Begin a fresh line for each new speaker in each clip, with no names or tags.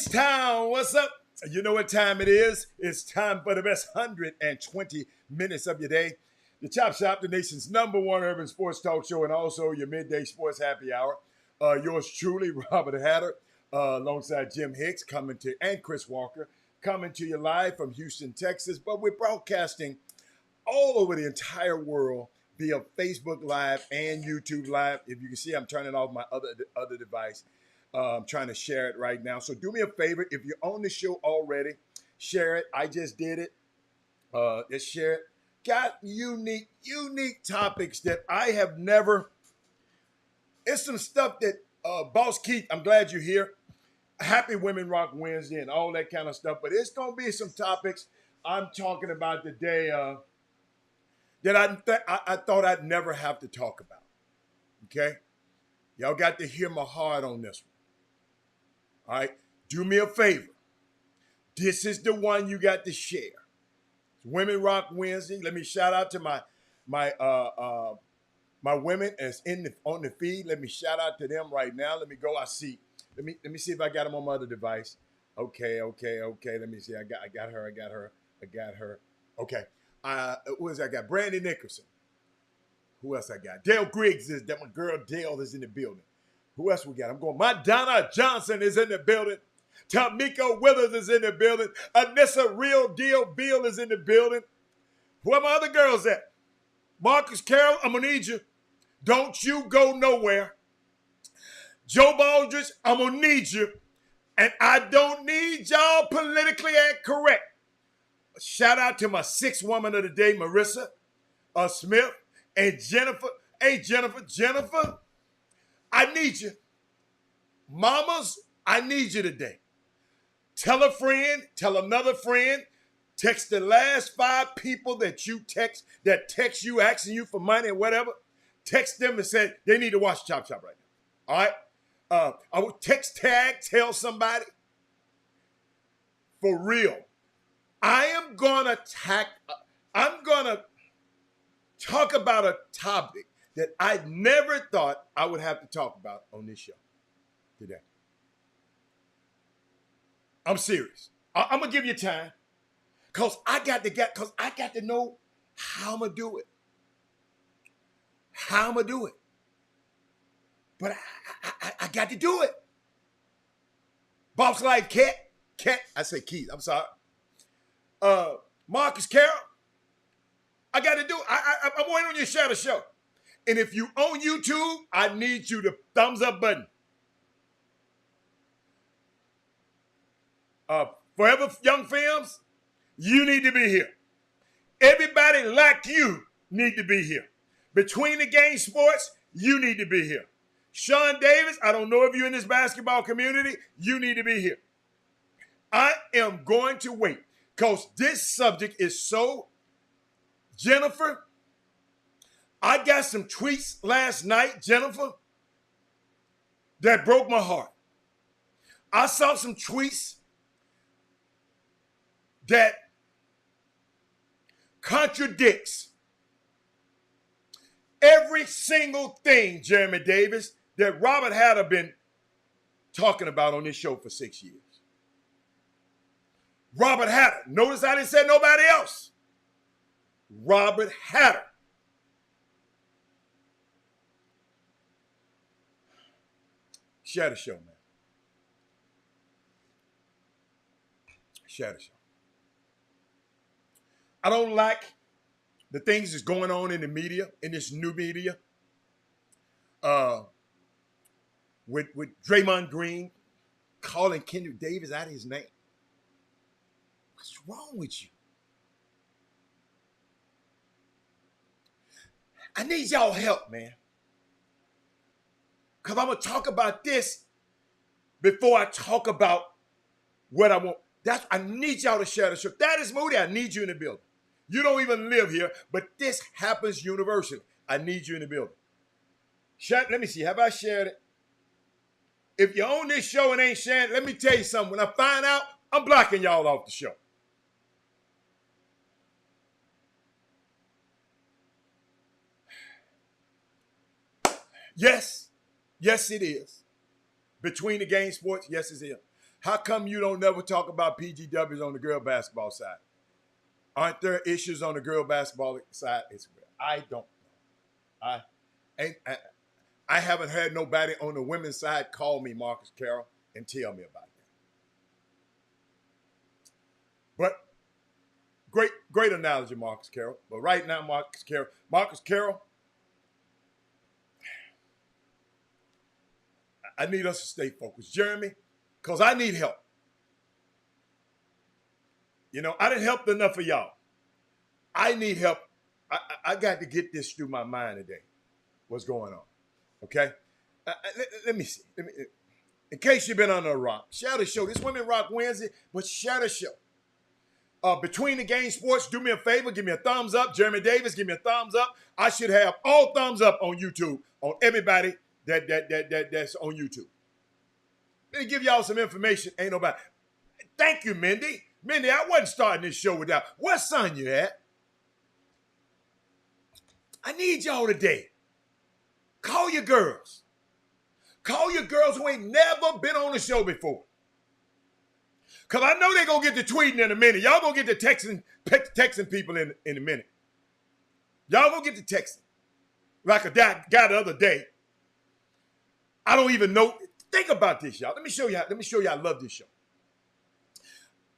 H-Town, what's up? You know what time it is? It's time for the best 120 minutes of your day. The Chop Shop, the nation's #1 urban sports talk show, and also your midday sports happy hour. Yours truly, Robert Hatter, alongside Jim Hicks, and Chris Walker, coming to you live from Houston, Texas. But we're broadcasting all over the entire world via Facebook Live and YouTube Live. If you can see, I'm turning off my other device. I'm trying to share it right now. So do me a favor. If you're on the show already, share it. I just did it. Just share it. Got unique topics that I have never. It's some stuff that Boss Keith, I'm glad you're here. Happy Women Rock Wednesday and all that kind of stuff. But it's going to be some topics I'm talking about today that I thought I'd never have to talk about. Okay? Y'all got to hear my heart on this one. All right? Do me a favor. This is the one you got to share. It's Women Rock Wednesday. Let me shout out to my women that's on the feed. Let me shout out to them right now. Let me go. I see. Let me see if I got them on my other device. Okay. Let me see. I got her. Okay. Who else I got? Brandy Nicholson. Who else I got? Dale Griggs is that my girl Dale is in the building. Who else we got? I'm going. Madonna Johnson is in the building. Tamika Withers is in the building. Anissa Real Deal Bill is in the building. Where my other girls at? Marcus Carroll, I'm gonna need you. Don't you go nowhere. Joe Baldridge, I'm gonna need you. And I don't need y'all politically incorrect. Shout out to my sixth woman of the day, Marissa Smith, and Jennifer. Hey, Jennifer, I need you. Mamas, I need you today. Tell a friend, tell another friend, text the last 5 people that you text you asking you for money or whatever. Text them and say they need to watch Chop Shop right now. All right? I would text tag, tell somebody. For real. I'm gonna talk about a topic that I never thought I would have to talk about on this show today. I'm serious. I'm gonna give you time, cause I got to know how I'm gonna do it. But I got to do it. Boss Life Cat. I say Keith. I'm sorry. Marcus Carroll. I got to do it. I'm waiting on you to share the show. And if you on YouTube, I need you to thumbs up button. Forever Young Films, you need to be here. Everybody like you need to be here. Between the Game Sports, you need to be here. Sean Davis, I don't know if you're in this basketball community, you need to be here. I am going to wait because this subject is so. Jennifer, I got some tweets last night, Jennifer, that broke my heart. I saw some tweets that contradicts every single thing, Jeremy Davis, that Robert Hatter been talking about on this show for 6 years. Robert Hatter. Notice I didn't say nobody else. Robert Hatter. Share the show, man. Share the show. I don't like the things that's going on in the media, in this new media. With Draymond Green calling Kendrick Davis out of his name. What's wrong with you? I need y'all help, man. Because I'm going to talk about this before I talk about what I want. I need y'all to share the show. That is Moody. I need you in the building. You don't even live here, but this happens universally. I need you in the building. Let me see. Have I shared it? If you're on this show and ain't sharing it, let me tell you something. When I find out, I'm blocking y'all off the show. Yes, it is. Between the Game Sports, yes, it is. How come you don't never talk about PGWs on the girl basketball side? Aren't there issues on the girl basketball side as well? I don't know. I haven't heard nobody on the women's side call me, Marcus Carroll, and tell me about that. But great analogy, Marcus Carroll. But right now, Marcus Carroll, I need us to stay focused. Jeremy, because I need help. You know, I didn't help enough of y'all. I need help. I got to get this through my mind today. What's going on? Okay? Let me see. In case you've been under a rock, share the show. This Women Rock Wednesday, but share the show. Between the Game Sports, do me a favor, give me a thumbs up. Jeremy Davis, give me a thumbs up. I should have all thumbs up on YouTube on everybody that's on YouTube. Let me give y'all some information. Ain't nobody. Thank you, Mindy. Mindy, I wasn't starting this show without. What son you at? I need y'all today. Call your girls. Call your girls who ain't never been on the show before. Because I know they're going to get to tweeting in a minute. Y'all going to get to texting people in a minute. Y'all going to get to texting. Like a guy the other day. I don't even know. Think about this, y'all. Let me show you I love this show.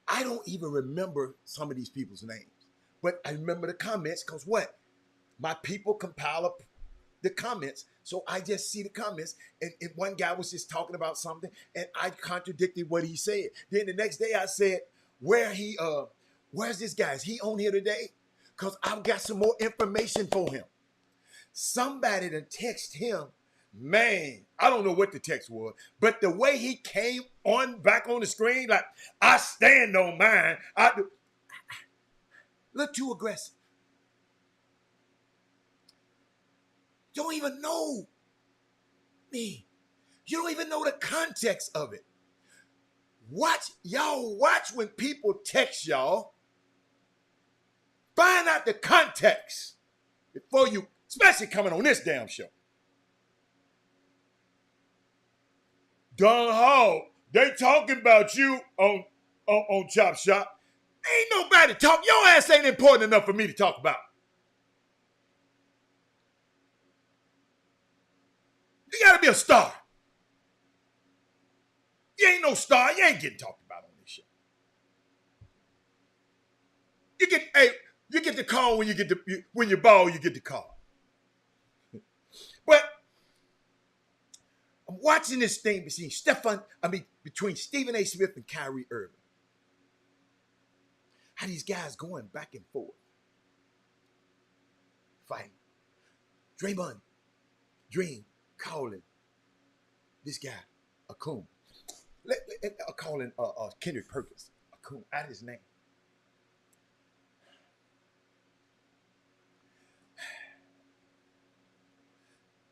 I don't even remember some of these people's names. But I remember the comments because what? My people compile up the comments. So I just see the comments. And one guy was just talking about something and I contradicted what he said. Then the next day I said, where's this guy? Is he on here today? Because I've got some more information for him. Somebody done text him. Man, I don't know what the text was, but the way he came back on the screen, like, I stand on mine. Look too aggressive. You don't even know me. You don't even know the context of it. Watch when people text y'all. Find out the context before you, especially coming on this damn show. Don Hall, they talking about you on Chop Shop. Ain't nobody talk. Your ass ain't important enough for me to talk about. You gotta be a star. You ain't no star. You ain't getting talked about on this show. You get the call when when you ball, you get the call. But I'm watching this thing between Stephen A. Smith and Kyrie Irving. How these guys going back and forth. Fighting. Draymond, Dream, calling this guy a coon. Calling Kendrick Perkins a coon out of his name.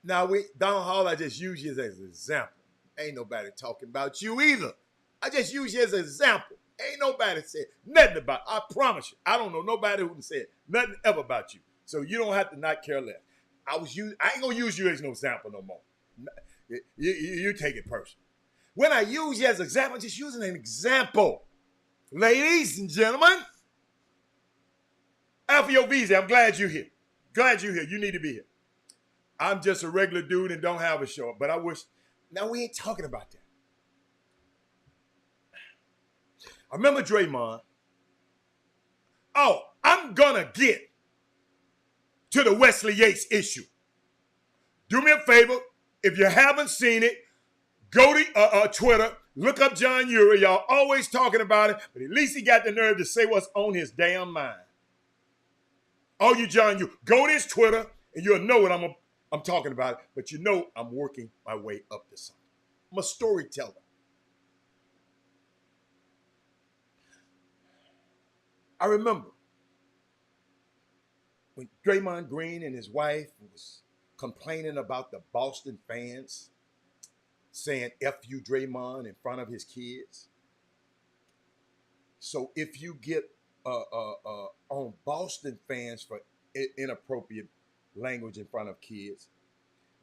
Now, Don Hall, I just use you as an example. Ain't nobody talking about you either. I just use you as an example. Ain't nobody said nothing about it. I promise you. I don't know nobody who said nothing ever about you. So you don't have to not care less. I ain't going to use you as no example no more. You take it personal. When I use you as an example, I'm just using an example. Ladies and gentlemen, after your visa, I'm glad you're here. Glad you're here. You need to be here. I'm just a regular dude and don't have a show. But I wish. Now, we ain't talking about that. I remember Draymond. Oh, I'm going to get to the Wesley Yates issue. Do me a favor. If you haven't seen it, go to Twitter. Look up John Uri. Y'all always talking about it. But at least he got the nerve to say what's on his damn mind. All you John Uri, go to his Twitter and you'll know what I'm talking about. But you know I'm working my way up to something. I'm a storyteller. I remember when Draymond Green and his wife was complaining about the Boston fans saying F you Draymond in front of his kids. So if you get on Boston fans for inappropriate language in front of kids,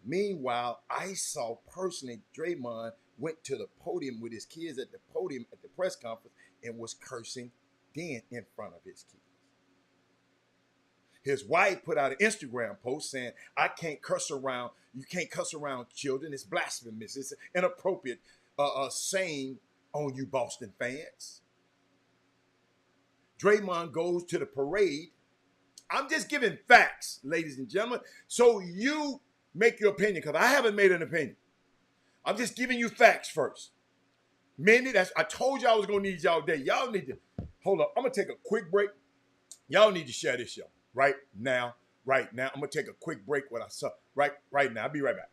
meanwhile, I saw personally Draymond went to the podium with his kids at the podium at the press conference and was cursing then in front of his kids. His wife put out an Instagram post saying, I can't cuss around, you can't cuss around children. It's blasphemous. It's inappropriate saying on you Boston fans. Draymond goes to the parade. I'm just giving facts, ladies and gentlemen, so you make your opinion, because I haven't made an opinion. I'm just giving you facts first. Mindy, I told y'all I was going to need y'all today. Y'all need to, hold up, I'm going to take a quick break. Y'all need to share this show right now. I'm going to take a quick break what I saw right now. I'll be right back.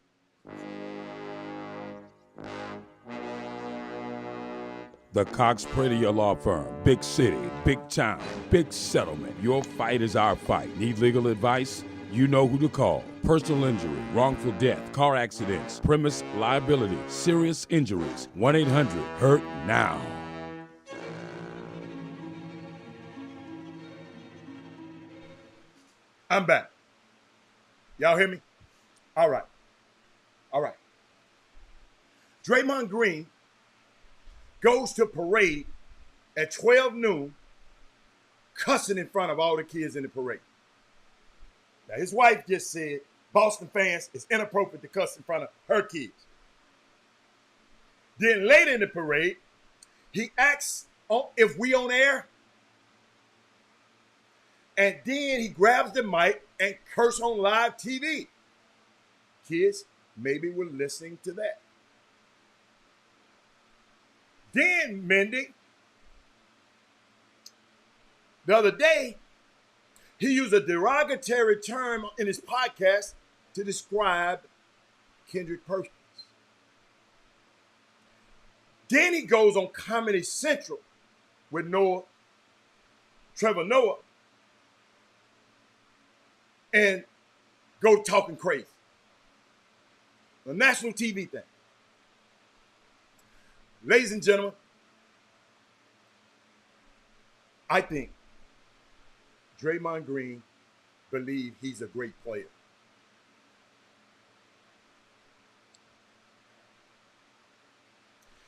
The Cox Pradier Law Firm. Big city, big town, big settlement. Your fight is our fight. Need legal advice? You know who to call. Personal injury, wrongful death, car accidents, premise liability, serious injuries. 1-800-HURT-NOW.
I'm back. Y'all hear me? All right. Draymond Green goes to parade at 12 noon, cussing in front of all the kids in the parade. Now, his wife just said, Boston fans, it's inappropriate to cuss in front of her kids. Then later in the parade, he asks if we on air. And then he grabs the mic and curse on live TV. Kids maybe were listening to that. Then, Mindy, the other day, he used a derogatory term in his podcast to describe Kendrick Perkins. Then he goes on Comedy Central with Trevor Noah, and go talking crazy. A national TV thing. Ladies and gentlemen, I think Draymond Green believes he's a great player.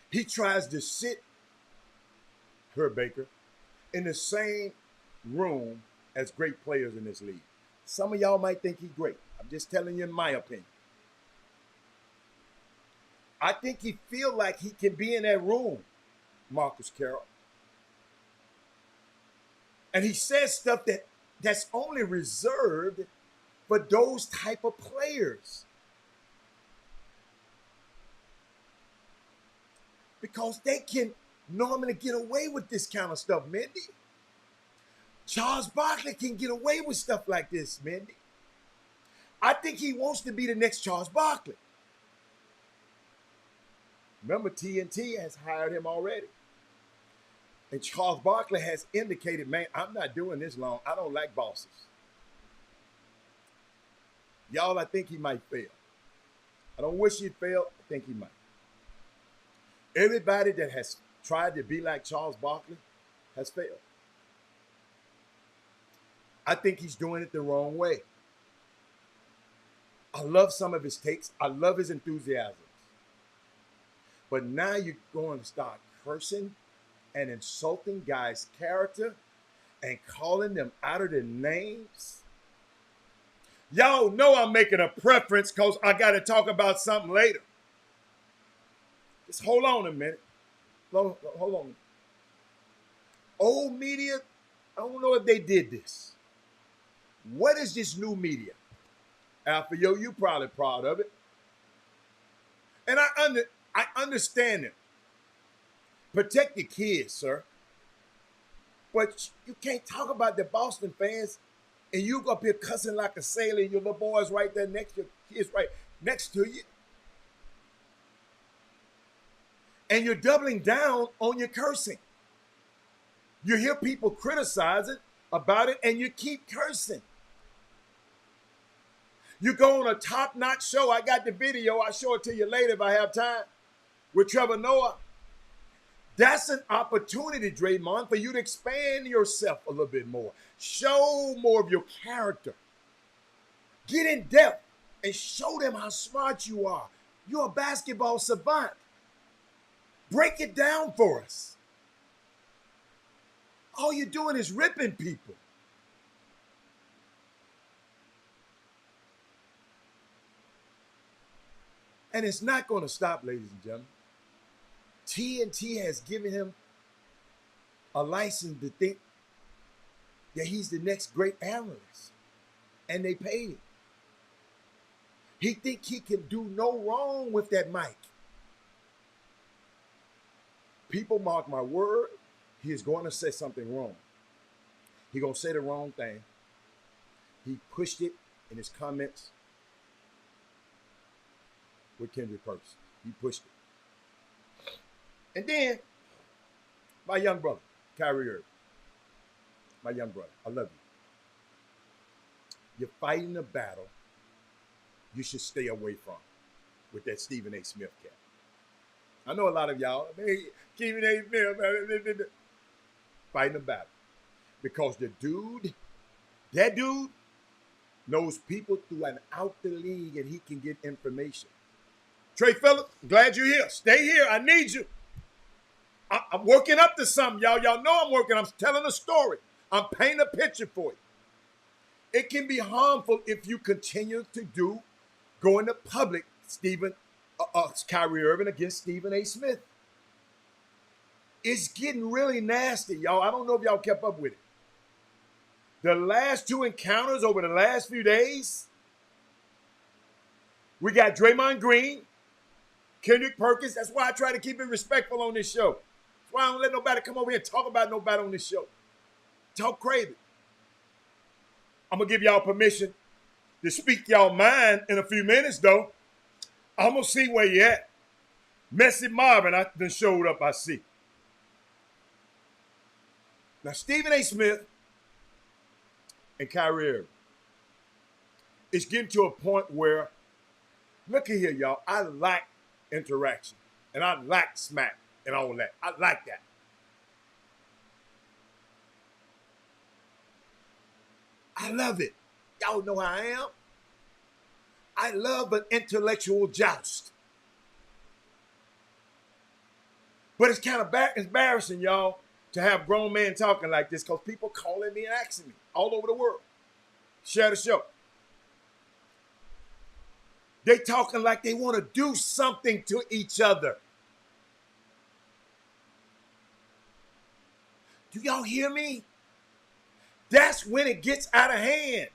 He tries to sit Herb Baker in the same room as great players in this league. Some of y'all might think he's great. I'm just telling you in my opinion. I think he feel like he can be in that room, Marcus Carroll. And he says stuff that's only reserved for those type of players. Because they can normally get away with this kind of stuff, Mindy. Charles Barkley can get away with stuff like this, Mindy. I think he wants to be the next Charles Barkley. Remember, TNT has hired him already. And Charles Barkley has indicated, man, I'm not doing this long. I don't like bosses. Y'all, I think he might fail. I don't wish he'd fail. I think he might. Everybody that has tried to be like Charles Barkley has failed. I think he's doing it the wrong way. I love some of his takes. I love his enthusiasm. But now you're going to start cursing and insulting guys' character and calling them out of their names. Y'all know I'm making a preference because I got to talk about something later. Just hold on a minute. Hold on. Old media, I don't know if they did this. What is this new media? Alpha, you probably proud of it. And I understand it. Protect your kids, sir. But you can't talk about the Boston fans and you up here cussing like a sailor and your little boys right there next to your kids right next to you. And you're doubling down on your cursing. You hear people criticizing about it and you keep cursing. You go on a top-notch show. I got the video. I'll show it to you later if I have time. With Trevor Noah. That's an opportunity, Draymond, for you to expand yourself a little bit more. Show more of your character. Get in depth and show them how smart you are. You're a basketball savant. Break it down for us. All you're doing is ripping people. And it's not going to stop, ladies and gentlemen. TNT has given him a license to think that he's the next great analyst. And they paid him. He think he can do no wrong with that mic. People, mark my word, he is going to say something wrong. He's going to say the wrong thing. He pushed it in his comments with Kendrick Perkins. He pushed it. And then, my young brother, Kyrie Irving. My young brother, I love you. You're fighting a battle you should stay away from with that Stephen A. Smith cat. I know a lot of y'all, Stephen A. Smith, fighting a battle. Because that dude knows people throughout the league and he can get information. Trey Phillips, glad you're here. Stay here. I need you. I'm working up to something, y'all. Y'all know I'm working. I'm telling a story. I'm painting a picture for you. It can be harmful if you continue to go into public, Kyrie Irving against Stephen A. Smith. It's getting really nasty, y'all. I don't know if y'all kept up with it. The last two encounters over the last few days, we got Draymond Green, Kendrick Perkins. That's why I try to keep it respectful on this show. That's why I don't let nobody come over here and talk about nobody on this show. Talk crazy. I'm going to give y'all permission to speak y'all mind in a few minutes, though. I'm going to see where you at. Messy Marvin, I done showed up, I see. Now, Stephen A. Smith and Kyrie Irving, it's getting to a point where, look at here, y'all, I like interaction, and I like smack and all that. I like that. I love it. Y'all know how I am. I love an intellectual joust. But it's kind of embarrassing, y'all, to have grown men talking like this because people calling me and asking me all over the world. Share the show. They talking like they want to do something to each other. Do y'all hear me? That's when it gets out of hand.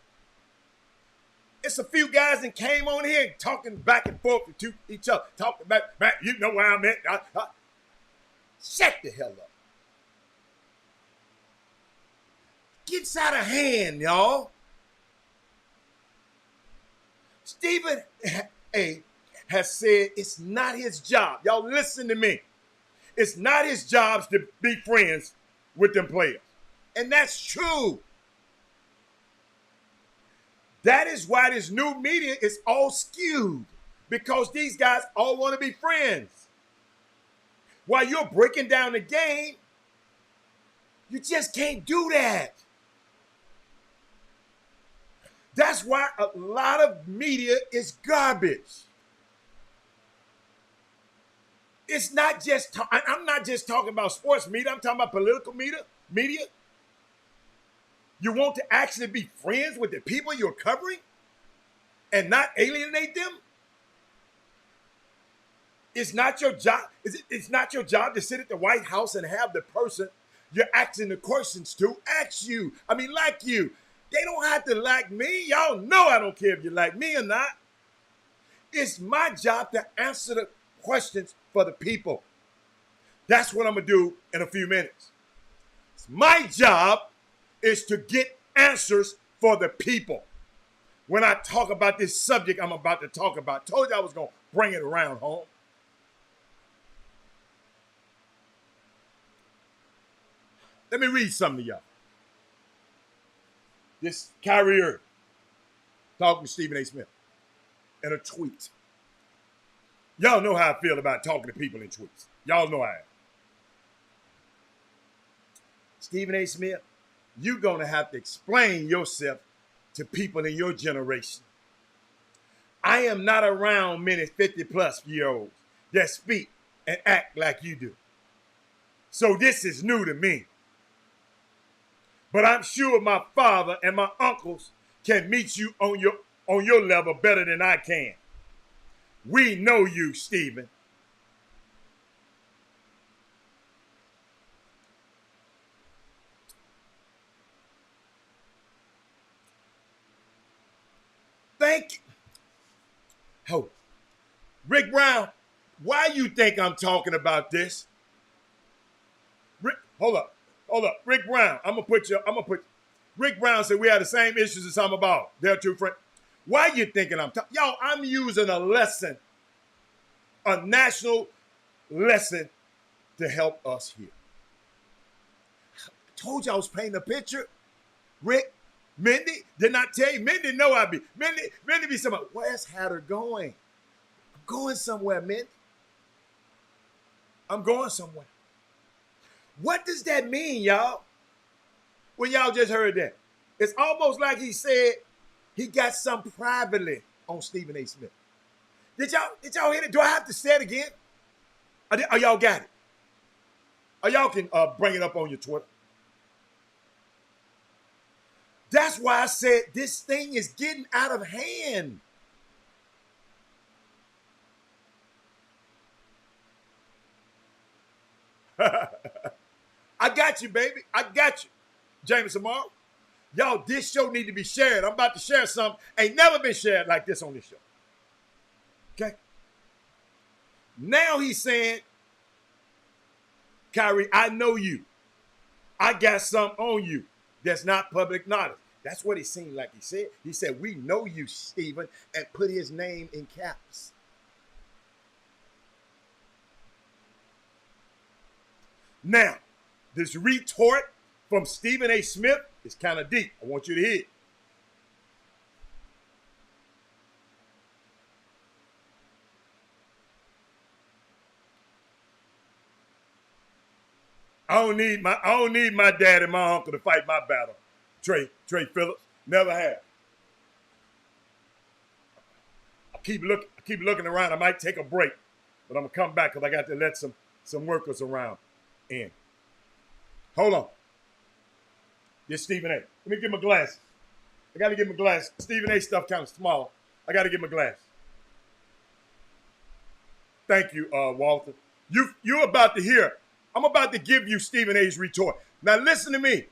It's a few guys that came on here and talking back and forth to each other. Talking about, man, you know where I'm at. Shut the hell up. Gets out of hand, y'all. Stephen A. has said it's not his job. Y'all listen to me. It's not his job to be friends with them players. And that's true. That is why this new media is all skewed. Because these guys all want to be friends. While you're breaking down the game, you just can't do that. That's why a lot of media is garbage. It's not just, I'm not just talking about sports media, I'm talking about political media. You want to actually be friends with the people you're covering and not alienate them? It's not your job. It's not your job to sit at the White House and have the person you're asking the questions to like you. They don't have to like me. Y'all know I don't care if you like me or not. It's my job to answer the questions for the people. That's what I'm going to do in a few minutes. It's my job is to get answers for the people. When I talk about this subject I'm about to talk about, told you I was going to bring it around home. Let me read something to y'all. This Kyrie Irving talking to Stephen A. Smith in a tweet. Y'all know how I feel about talking to people in tweets. Y'all know how I am. Stephen A. Smith, you're going to have to explain yourself to people in your generation. I am not around many 50-plus-year-olds that speak and act like you do. So this is new to me. But I'm sure my father and my uncles can meet you on your level better than I can. We know you, Stephen. Thank you. Oh, Rick Brown, why you think I'm talking about this? Rick, hold up. Rick Brown, I'm gonna put Rick Brown said we had the same issues as I'm about. They're two friends. Why you thinking I'm talking? Yo, I'm using a lesson, a national lesson to help us here. I told you I was painting a picture. Rick, Mindy, did not tell you. Mindy know I be. Mindy be somewhere. Where's Hatter going? I'm going somewhere, Mindy. I'm going somewhere. What does that mean, y'all? When y'all just heard that. It's almost like he said he got some privately on Stephen A. Smith. Did y'all hear it? Do I have to say it again? Or y'all got it? Or y'all can bring it up on your Twitter. That's why I said this thing is getting out of hand. I got you, baby. I got you. James Amaro. Y'all, this show need to be shared. I'm about to share something. Ain't never been shared like this on this show. Okay? Now he's saying, Kyrie, I know you. I got something on you that's not public knowledge. That's what it seemed like he said. He said, we know you, Stephen, and put his name in caps. Now, this retort from Stephen A. Smith is kind of deep. I want you to hear it. I don't need my dad and my uncle to fight my battle. Trey Phillips, never have. I keep looking around. I might take a break, but I'm gonna come back because I got to let some workers around in. Hold on. This Stephen A. Let me get my glasses. I got to get my glasses. Stephen A. stuff kind of small. I got to get my glasses. Thank you, Walter. You're about to hear. I'm about to give you Stephen A.'s retort. Now listen to me.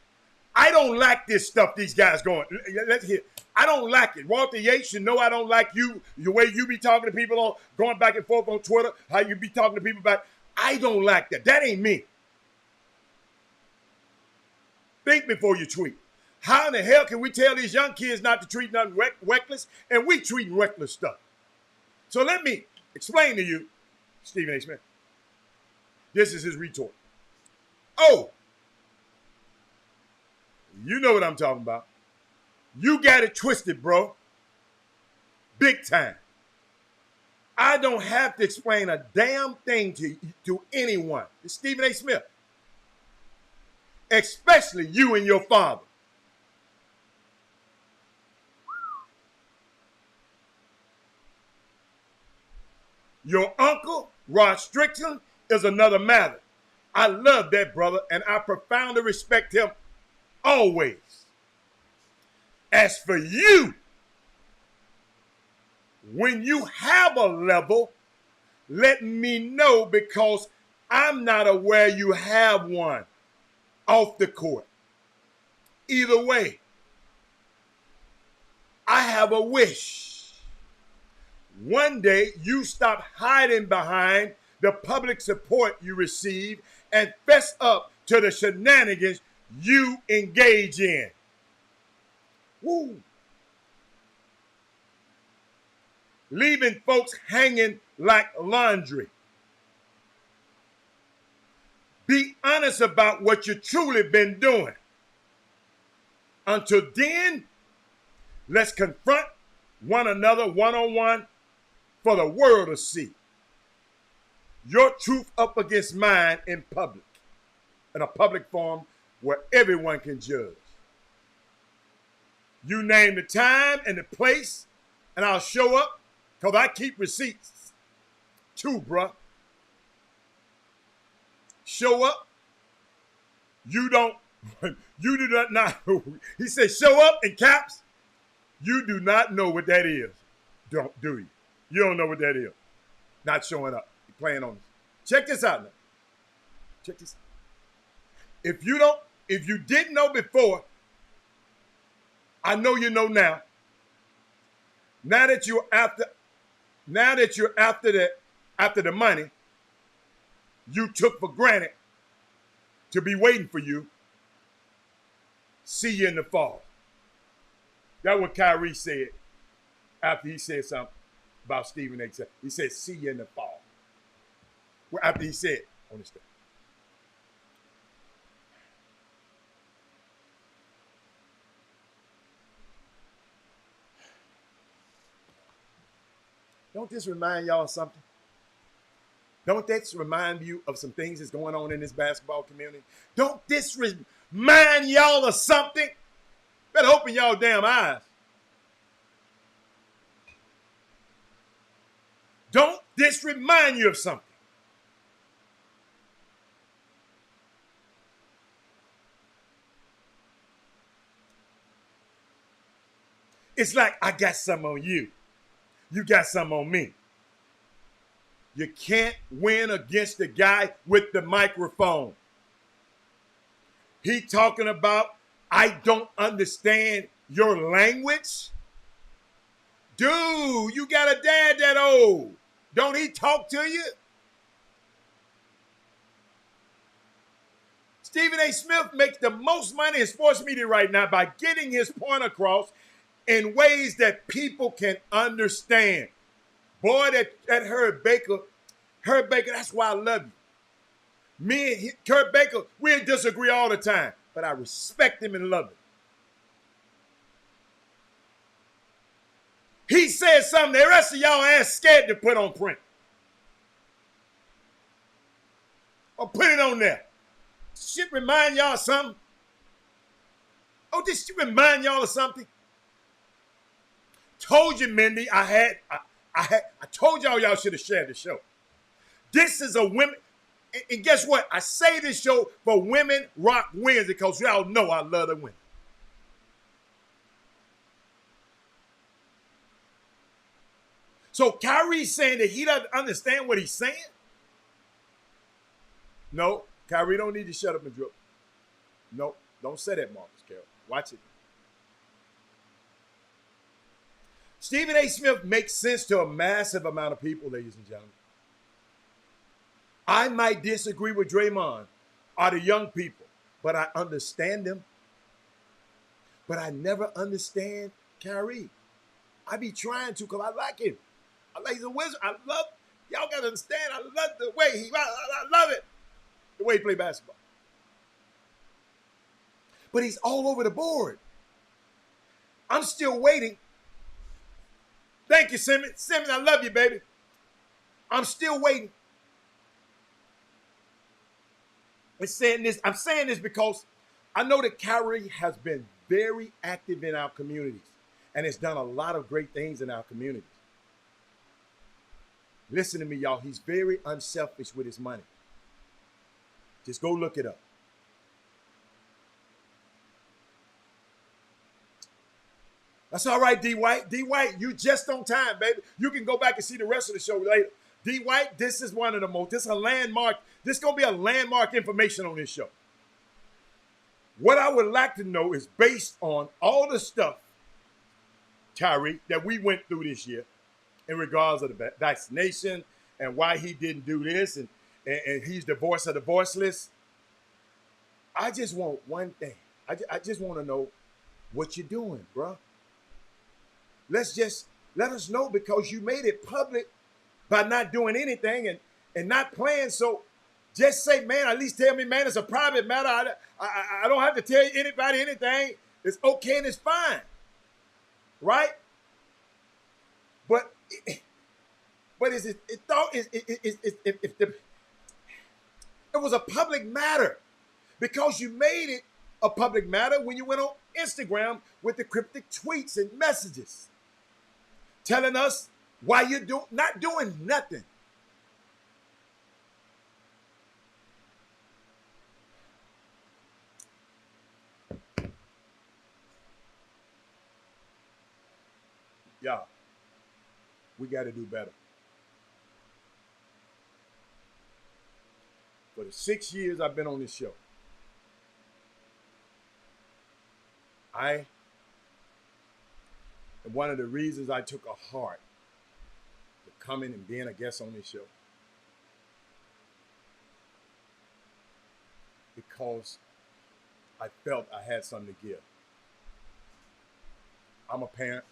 I don't like this stuff these guys going. Let's hear. I don't like it. Walter Yates, you know I don't like you, the way you be talking to people on, going back and forth on Twitter, how you be talking to people about. I don't like that. That ain't me. Think before you tweet. How in the hell can we tell these young kids not to treat nothing reckless, and we treating reckless stuff? So let me explain to you, Stephen A. Smith. This is his retort. Oh, you know what I'm talking about. You got it twisted, bro. Big time. I don't have to explain a damn thing to anyone. It's Stephen A. Smith. Especially you and your father. Your uncle, Rod Strickland, is another matter. I love that brother, and I profoundly respect him always. As for you, when you have a level, let me know because I'm not aware you have one off the court. Either way, I have a wish. One day you stop hiding behind the public support you receive and fess up to the shenanigans you engage in. Woo. Leaving folks hanging like laundry. Be honest about what you truly been doing. Until then, let's confront one another one-on-one for the world to see. Your truth up against mine in public, in a public forum where everyone can judge. You name the time and the place, and I'll show up because I keep receipts too, bruh. show up, you don't, you do not know. He said, show up in caps. You do not know what that is. Do you? You don't know what that is. Not showing up. You're playing on this. Check this out now. Check this out. If you didn't know before, I know you know now. Now that you're after the money you took for granted to be waiting for you, see you in the fall. That's what Kyrie said after he said something about Stephen A. He said, see you in the fall. Well, after he said on this thing. Don't this remind y'all of something? Don't this remind you of some things that's going on in this basketball community? Don't this remind y'all of something? Better open y'all damn eyes. Don't this remind you of something? It's like I got some on you. You got some on me. You can't win against the guy with the microphone. He talking about, I don't understand your language. Dude, you got a dad that old. Don't he talk to you? Stephen A. Smith makes the most money in sports media right now by getting his point across in ways that people can understand. Boy, that Herb Baker, that's why I love you. Me and Kurt Baker, we disagree all the time, but I respect him and love him. He said something the rest of y'all ass scared to put on print. Or put it on there. Shit remind y'all of something? Oh, this shit remind y'all of something? Told you, Mindy, I told y'all should have shared the show. This is a women, and guess what? I say this show for Women Rock Wednesday because y'all know I love the women. So Kyrie's saying that he doesn't understand what he's saying? No, Kyrie don't need to shut up and dribble. No, don't say that, Marcus Carroll. Watch it. Stephen A. Smith makes sense to a massive amount of people, ladies and gentlemen. I might disagree with Draymond or the young people, but I understand them. But I never understand Kyrie. I be trying to because I like him. I like the wizard. I love, y'all got to understand, I love the way I love it, the way he play basketball. But he's all over the board. I'm still waiting. Thank you, Simmons. Simmons, I love you, baby. I'm still waiting. I'm saying this because I know that Kyrie has been very active in our communities and has done a lot of great things in our communities. Listen to me, y'all. He's very unselfish with his money. Just go look it up. That's all right, D. White. D. White, you just on time, baby. You can go back and see the rest of the show later. D. White, this is one of the most, this is a landmark. This is going to be a landmark information on this show. What I would like to know is based on all the stuff, Kyrie, that we went through this year in regards of the vaccination and why he didn't do this and he's the voice of the voiceless. I just want one thing. I just want to know what you're doing, bro. Let us know because you made it public by not doing anything and not playing. So just say, man, at least tell me, man, it's a private matter. I don't have to tell anybody anything. It's okay and it's fine. Right? But it was a public matter because you made it a public matter when you went on Instagram with the cryptic tweets and messages telling us why you're not doing nothing. Y'all, we got to do better. For the 6 years I've been on this show, and one of the reasons I took a heart to coming and being a guest on this show, because I felt I had something to give. I'm a parent.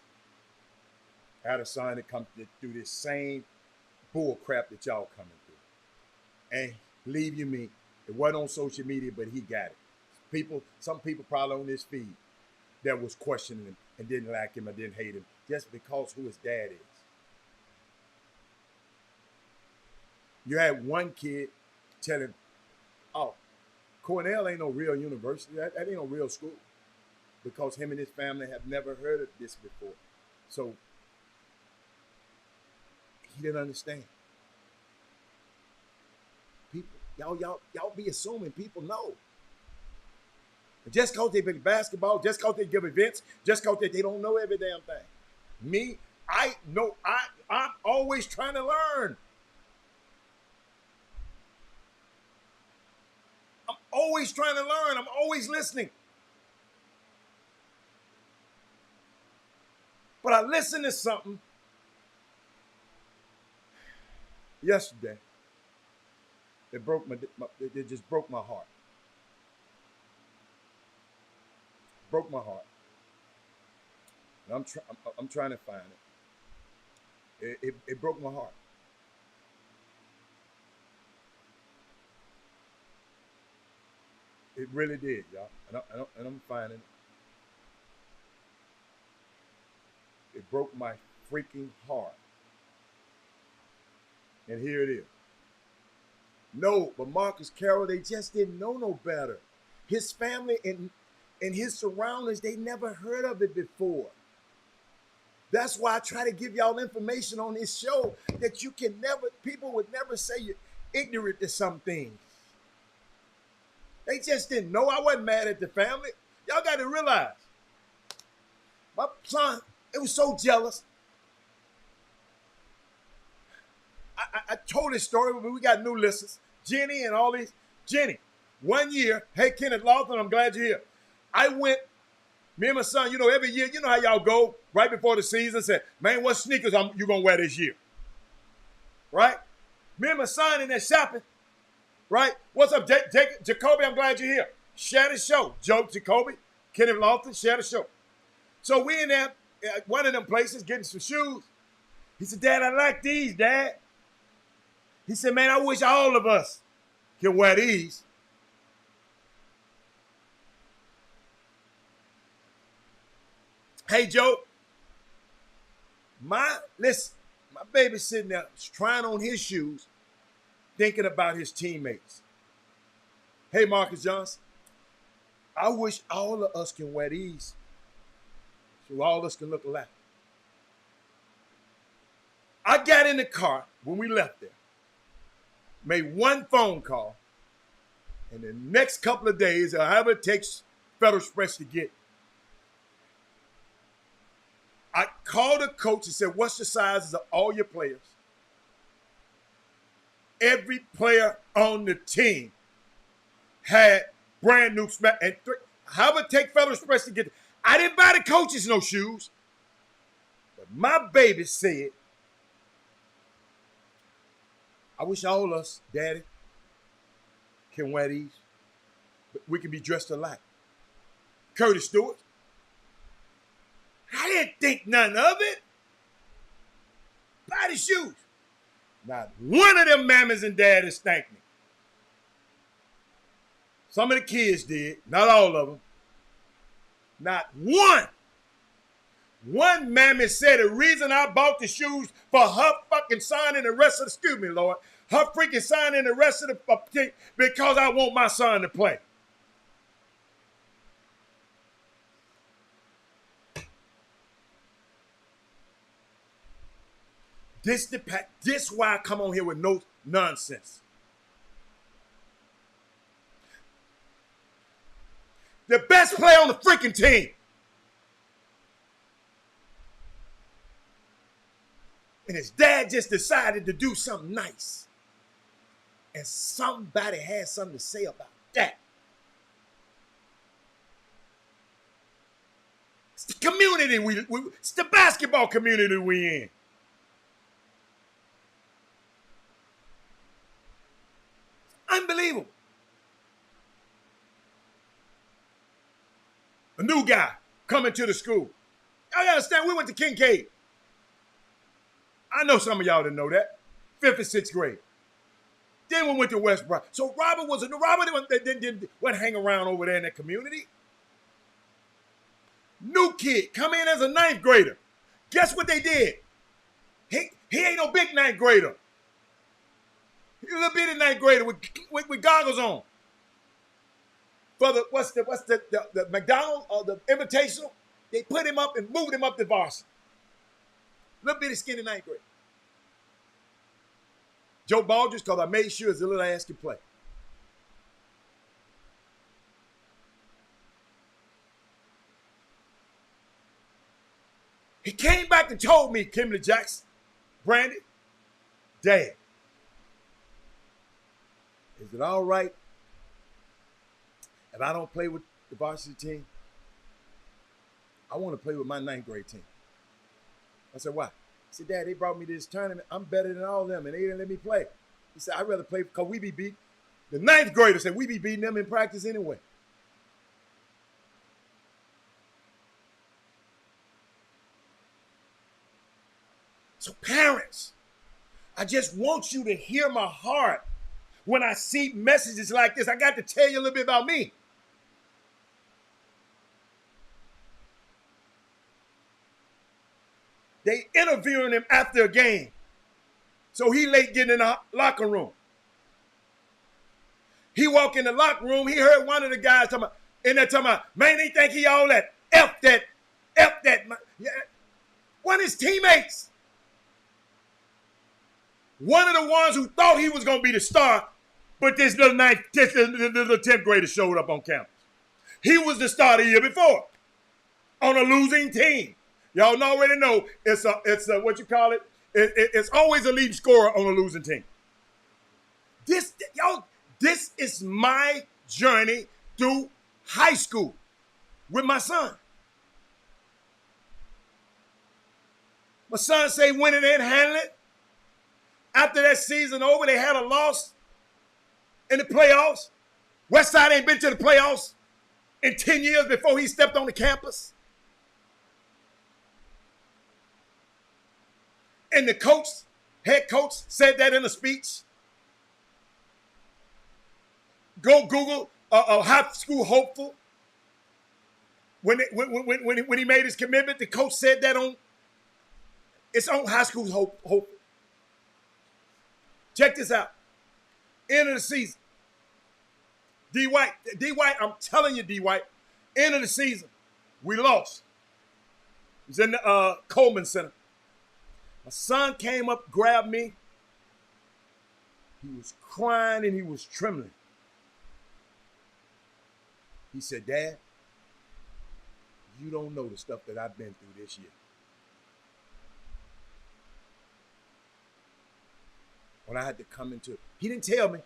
I had a son that come through this same bull crap that y'all coming through. And believe you me, it wasn't on social media, but he got it. Some people probably on this feed that was questioning him and didn't like him or didn't hate him just because who his dad is. You had one kid tell him, oh, Cornell ain't no real university. That ain't no real school. Because him and his family have never heard of this before. So he didn't understand. People, y'all be assuming people know. Just because they play basketball, just because they give events, just because they don't know every damn thing. Me, I know, I'm always trying to learn. I'm always trying to learn. I'm always listening. But I listened to something yesterday that it just broke my heart. Broke my heart. And I'm trying to find it. It broke my heart. It really did, y'all. And I'm finding it. It broke my freaking heart. And here it is. No, but Marcus Carroll, they just didn't know no better. His family and his surroundings, they never heard of it before. That's why I try to give y'all information on this show that people would never say you're ignorant to some things. They just didn't know. I wasn't mad at the family. Y'all got to realize, my son, it was so jealous. I told this story, but we got new listeners. Jenny and all these. Jenny, 1 year. Hey, Kenneth Lawson, I'm glad you're here. I went, me and my son, every year, you know how y'all go right before the season, say, man, what sneakers you going to wear this year? Right? Me and my son in there shopping. Right? What's up, Jacoby? I'm glad you're here. Share the show. Joe, Jacoby, Kenneth Lawson, share the show. So we in there, one of them places, getting some shoes. He said, Dad, I like these, Dad. He said, man, I wish all of us can wear these. Hey, Joe, my baby's sitting there trying on his shoes, thinking about his teammates. Hey, Marcus Johnson, I wish all of us can wear these so all of us can look alike. I got in the car when we left there, made one phone call, and the next couple of days, or however it takes Federal Express to get, I called the coach and said, what's the sizes of all your players? Every player on the team had brand new and however it take Federal Express to get it. I didn't buy the coaches no shoes. But my baby said, I wish all of us, Daddy, can wear these. But we can be dressed alike. Curtis Stewart. I didn't think none of it. Buy the shoes. Not one of them mammas and daddies thanked me. Some of the kids did, not all of them. Not one. One mammy said the reason I bought the shoes for her fucking son and the rest of the, excuse me, Lord, her freaking son and the rest of the team because I want my son to play. This why I come on here with no nonsense. The best player on the freaking team. And his dad just decided to do something nice. And somebody had something to say about that. It's the community it's the basketball community we in. Unbelievable. A new guy coming to the school. Y'all gotta understand, we went to Kincaid. I know some of y'all didn't know that. 5th and 6th grade. Then we went to West Bryant. So Robert didn't hang around over there in that community. New kid, come in as a 9th grader. Guess what they did? He ain't no big 9th grader. He's a little bitty 9th grader with goggles on. For the the McDonald's or the Invitational, they put him up and moved him up to varsity. Little bitty skinny 9th grader. Joe Baldridge, because I made sure his little ass could play. He came back and told me, Kimberly Jackson, Brandy, Dad, is it all right if I don't play with the varsity team? I want to play with my 9th grade team. I said, why? He said, Dad, they brought me to this tournament. I'm better than all of them, and they didn't let me play. He said, I'd rather play because we be beat. The 9th grader said, we be beating them in practice anyway. So parents, I just want you to hear my heart when I see messages like this. I got to tell you a little bit about me. They interviewing him after a game. So he late getting in the locker room. He walk in the locker room, he heard one of the guys talking about, man, they think he all that. F that. Yeah. One of his teammates. One of the ones who thought he was going to be the star, but this little 10th grader showed up on campus. He was the star the year before on a losing team. Y'all already know it's what you call it. It's always a lead scorer on a losing team. This is my journey through high school with my son. My son say winning and handling it. After that season over, they had a loss in the playoffs. Westside ain't been to the playoffs in 10 years before he stepped on the campus. And the head coach said that in a speech. Go Google a high school hopeful. When he made his commitment, the coach said that on high school hopeful. Check this out. End of the season. D. White, I'm telling you, D. White, end of the season, we lost. It was in the Coleman Center. My son came up, grabbed me. He was crying and he was trembling. He said, Dad, you don't know the stuff that I've been through this year. When I had to come into it, he didn't tell me,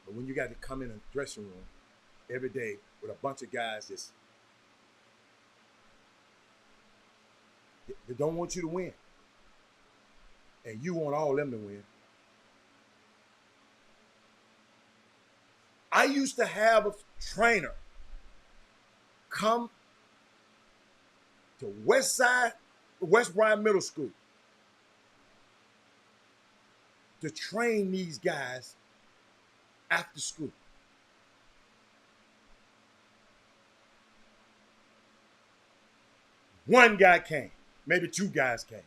but when you got to come in a dressing room every day with a bunch of guys that don't want you to win, and you want all of them to win. I used to have a trainer come to West Bryant Middle School to train these guys after school. One guy came, maybe 2 guys came.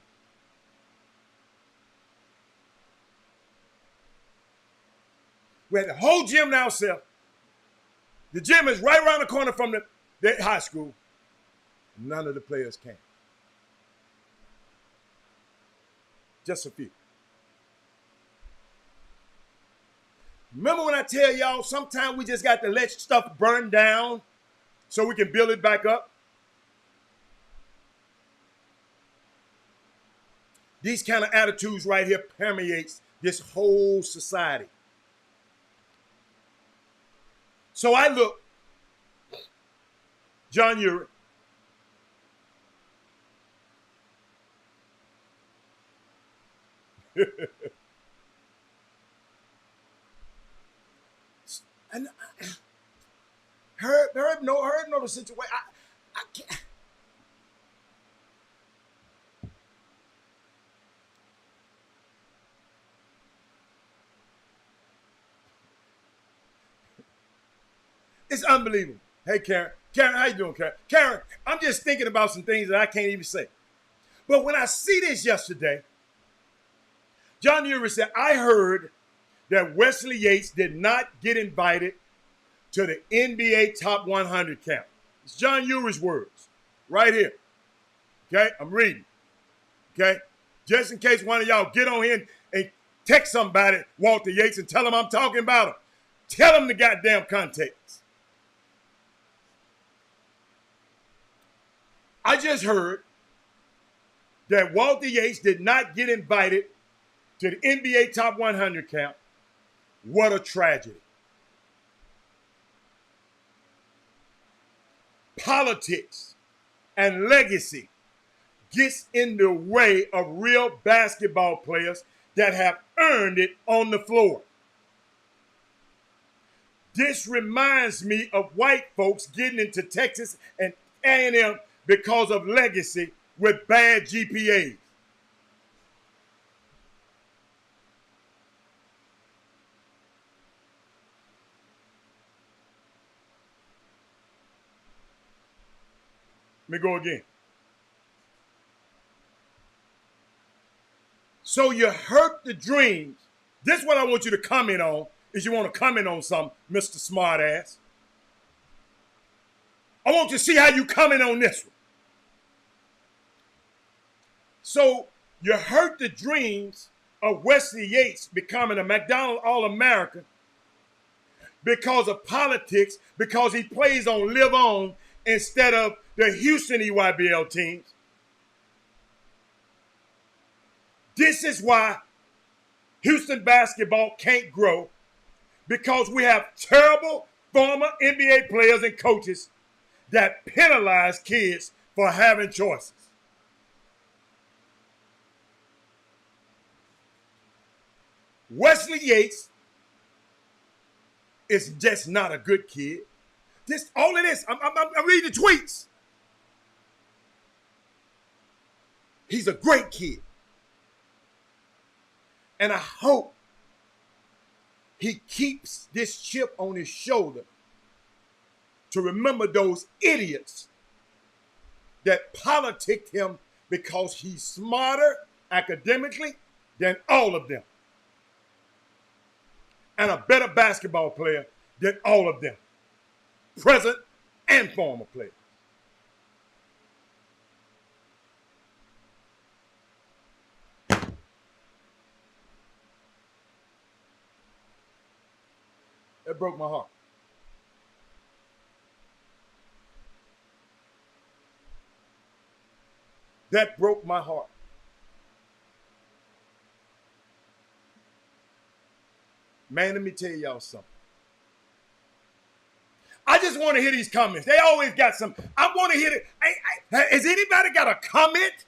We had the whole gym to ourselves. The gym is right around the corner from the high school. None of the players came. Just a few. Remember when I tell y'all sometimes we just got to let stuff burn down so we can build it back up? These kind of attitudes right here permeates this whole society. So I look, John Uri, and Herb know the situation. I can't. It's unbelievable. Hey, Karen. Karen, how you doing, Karen? Karen, I'm just thinking about some things that I can't even say. But when I see this yesterday, John Uri said, I heard that Wesley Yates did not get invited to the NBA Top 100 count. It's John Uri's words right here. Okay, I'm reading. Okay, just in case one of y'all get on here and text somebody, Walter Yates, and tell them I'm talking about him. Tell them the goddamn context. I just heard that Walter Yates did not get invited to the NBA Top 100 count. What a tragedy. Politics and legacy gets in the way of real basketball players that have earned it on the floor. This reminds me of white folks getting into Texas and A&M because of legacy with bad GPAs. Let me go again. So you hurt the dreams. This is what I want you to comment on, is you want to comment on something, Mr. Smartass. I want you to see how you comment on this one. So you hurt the dreams of Wesley Yates becoming a McDonald's All-American because of politics, because he plays on Live On instead of the Houston EYBL teams. This is why Houston basketball can't grow, because we have terrible former NBA players and coaches that penalize kids for having choices. Wesley Yates is just not a good kid. This all it is. I'm reading the tweets. He's a great kid. And I hope he keeps this chip on his shoulder to remember those idiots that politicked him because he's smarter academically than all of them, and a better basketball player than all of them, present and former players. That broke my heart. That broke my heart. Man, let me tell y'all something. I just want to hear these comments. They always got some. I want to hear it. Has anybody got a comment?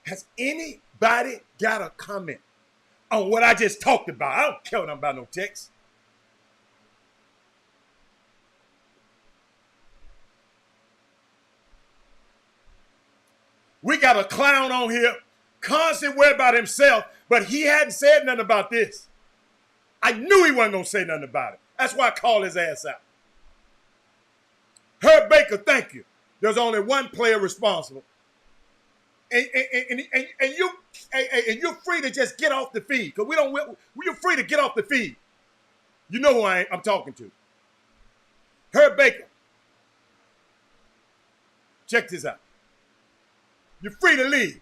Has anybody got a comment on what I just talked about? I don't care nothing about no text. We got a clown on here, constantly worried about himself, but he hadn't said nothing about this. I knew he wasn't going to say nothing about it. That's why I called his ass out. Herb Baker, thank you. There's only one player responsible. And you're free to just get off the feed, because you're free to get off the feed. You know who I'm talking to. Herb Baker. Check this out. You're free to leave.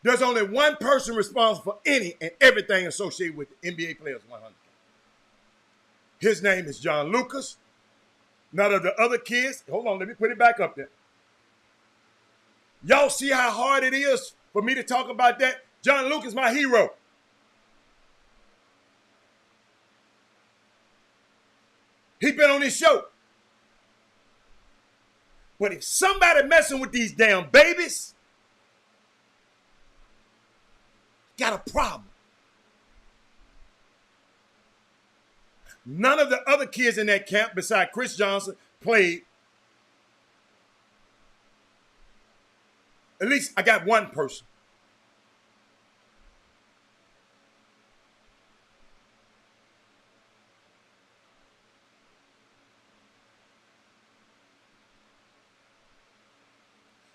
There's only one person responsible for any and everything associated with the NBA Players 100. His name is John Lucas. None of the other kids. Hold on, let me put it back up there. Y'all see how hard it is for me to talk about that? John Lucas, my hero. He been on this show. But if somebody messing with these damn babies, got a problem. None of the other kids in that camp, besides Chris Johnson, played. At least I got one person.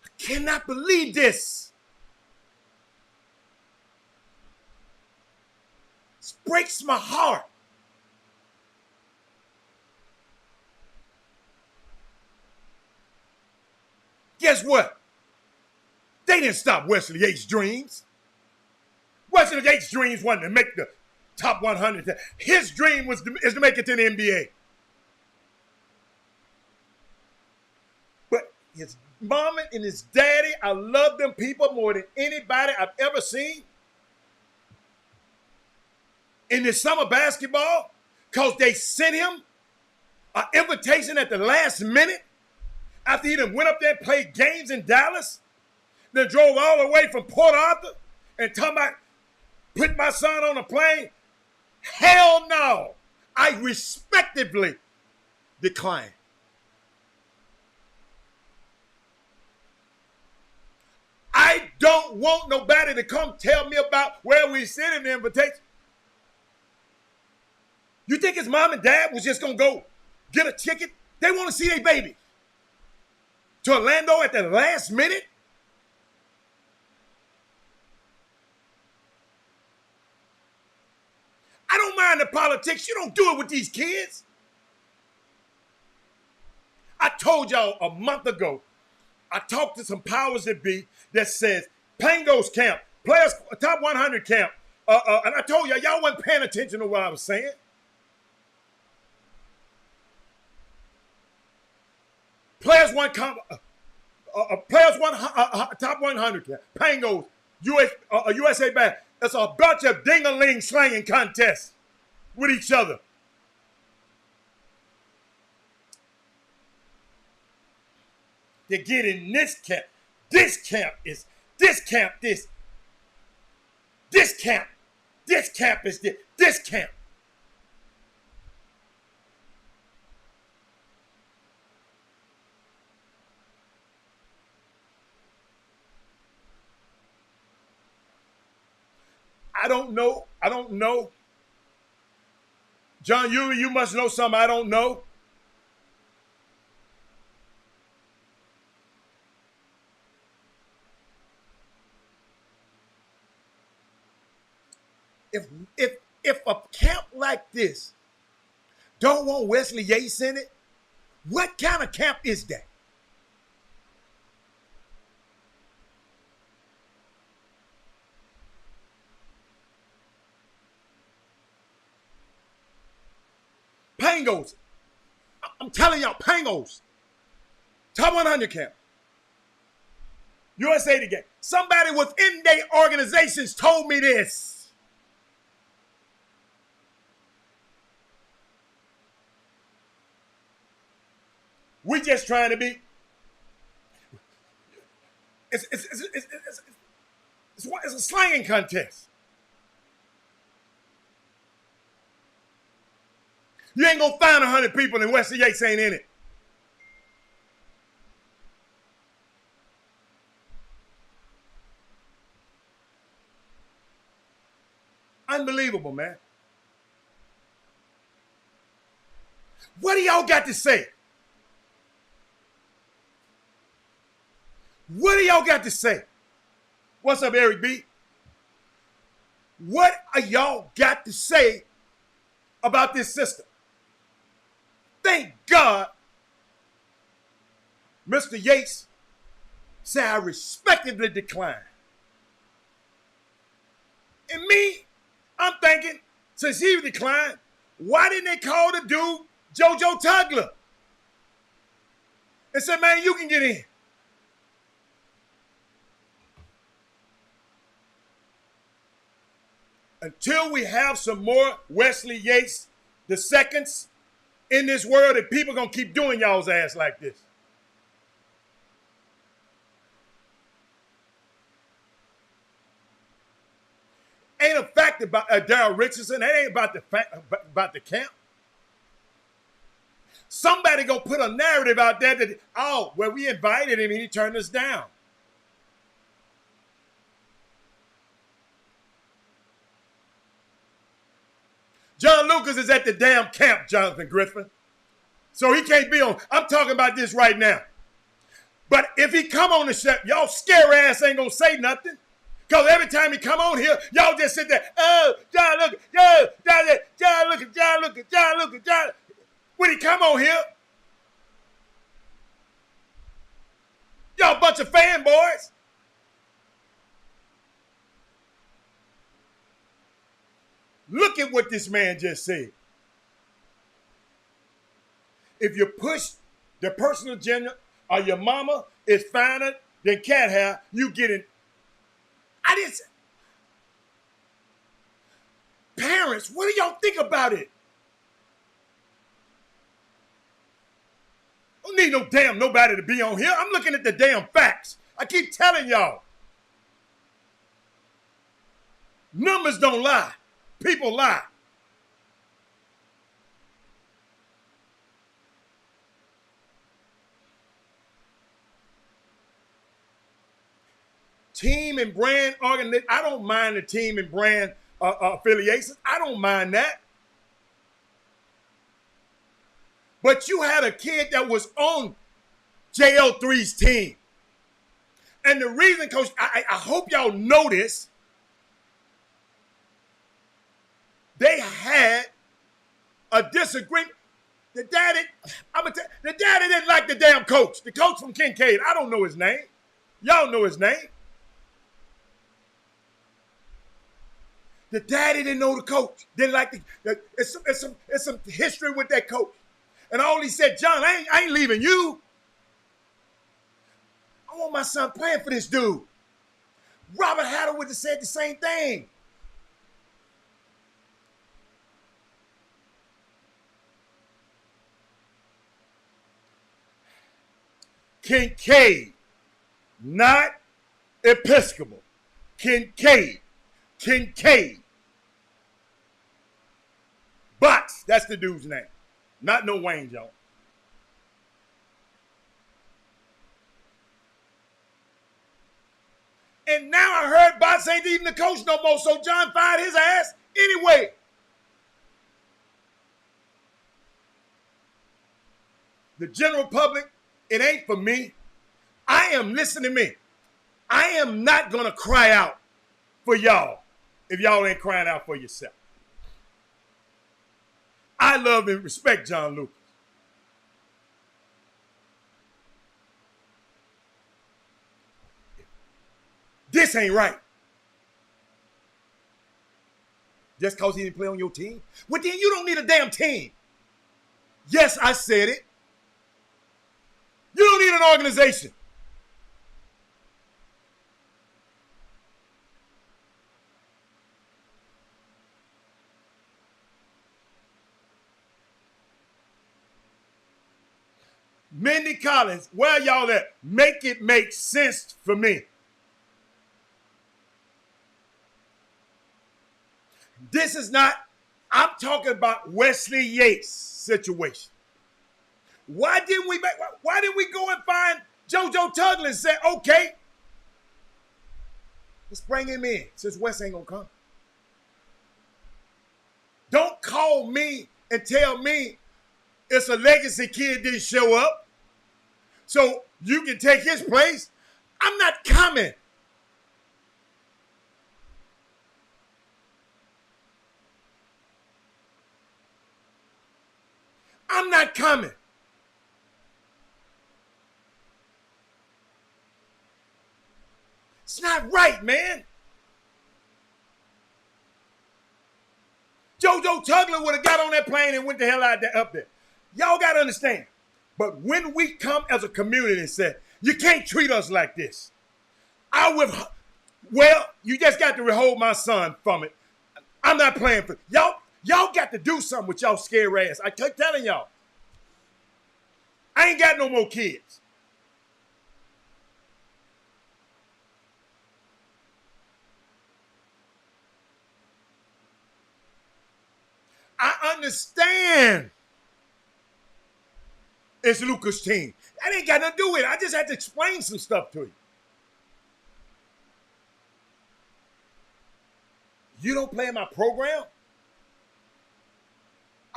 I cannot believe this. This breaks my heart. Guess what? They didn't stop Wesley Yates' dreams. Wesley Yates' dreams wasn't to make the top 100. His dream is to make it to the NBA. But his mama and his daddy, I love them people more than anybody I've ever seen in this summer basketball, because they sent him an invitation at the last minute after he done went up there and played games in Dallas. Then drove all the way from Port Arthur and talking about putting my son on a plane. Hell no. I respectively decline. I don't want nobody to come tell me about where we sent him the invitation. You think his mom and dad was just going to go get a ticket? They want to see their baby to Orlando at the last minute? I don't mind the politics. You don't do it with these kids. I told y'all a month ago, I talked to some powers that be that says Pangos camp, players top 100 camp. And I told y'all wasn't paying attention to what I was saying. Players one top 100 camp. Pangos, USA Bank. It's a bunch of ding-a-ling slanging contests with each other. They get in this camp. This camp is this camp. This camp. This camp is this camp. I don't know. John Yulee, you must know something I don't know. If a camp like this don't want Wesley Yates in it, what kind of camp is that? Pangos. I'm telling y'all, Pangos. Top 100 camp. USA Today. Somebody within their organizations told me this. We just trying to be. It's a slanging contest. You ain't gonna find 100 people and Wesley Yates ain't in it. Unbelievable, man. What do y'all got to say? What do y'all got to say? What's up, Eric B? What are y'all got to say about this system? Thank God Mr. Yates said I respectively decline. thinking, since he declined, why didn't they call the dude JoJo Tugler and said, man, you can get in? Until we have some more Wesley Yates the seconds in this world, that people gonna keep doing y'all's ass like this. Ain't a fact about Daryl Richardson. That ain't about the camp. Somebody gonna put a narrative out there that, oh, well, we invited him and he turned us down. John Lucas is at the damn camp, Jonathan Griffin. So he can't be on. I'm talking about this right now. But if he come on the show, y'all scare ass ain't gonna say nothing. Because every time he come on here, y'all just sit there, oh, John Lucas, John Lucas. When he come on here, y'all a bunch of fanboys. Look at what this man just said. If you push the personal agenda or your mama is finer than cat hair, you get it. I didn't say. Parents, what do y'all think about it? Don't need no damn nobody to be on here. I'm looking at the damn facts. I keep telling y'all. Numbers don't lie. People lie. Team and brand organization. I don't mind the team and brand affiliations. I don't mind that. But you had a kid that was on JL3's team. And the reason, Coach, I hope y'all know this, they had a disagreement. The daddy didn't like the damn coach. The coach from Kincaid. I don't know his name. Y'all know his name. The daddy didn't know the coach. Didn't like it's some history with that coach. And all he said, John, I ain't leaving you. I want my son playing for this dude. Robert Hatter would have said the same thing. Kincaid, not Episcopal. Kincaid. Box, that's the dude's name. Not no Wayne Jones. And now I heard Box ain't even the coach no more, so John fired his ass anyway. The general public, it ain't for me. I am, listen to me, I am not going to cry out for y'all if y'all ain't crying out for yourself. I love and respect John Lucas. This ain't right. Just because he didn't play on your team? Well, then you don't need a damn team. Yes, I said it. You don't need an organization. Mindy Collins, where y'all at? Make it make sense for me. This is not, I'm talking about Wesley Yates' situation. Why didn't we go and find JoJo Tugler and say, okay, let's bring him in since Wes ain't gonna come? Don't call me and tell me it's a legacy kid didn't show up so you can take his place. I'm not coming. I'm not coming. It's not right, man. JoJo Tugler would have got on that plane and went the hell out there up there. Y'all got to understand. But when we come as a community and say, you can't treat us like this, you just got to withhold my son from it. I'm not playing for y'all. Y'all got to do something with y'all scary ass. I keep telling y'all. I ain't got no more kids. I understand it's Lucas' team. That ain't got nothing to do with it. I just had to explain some stuff to you. You don't play in my program?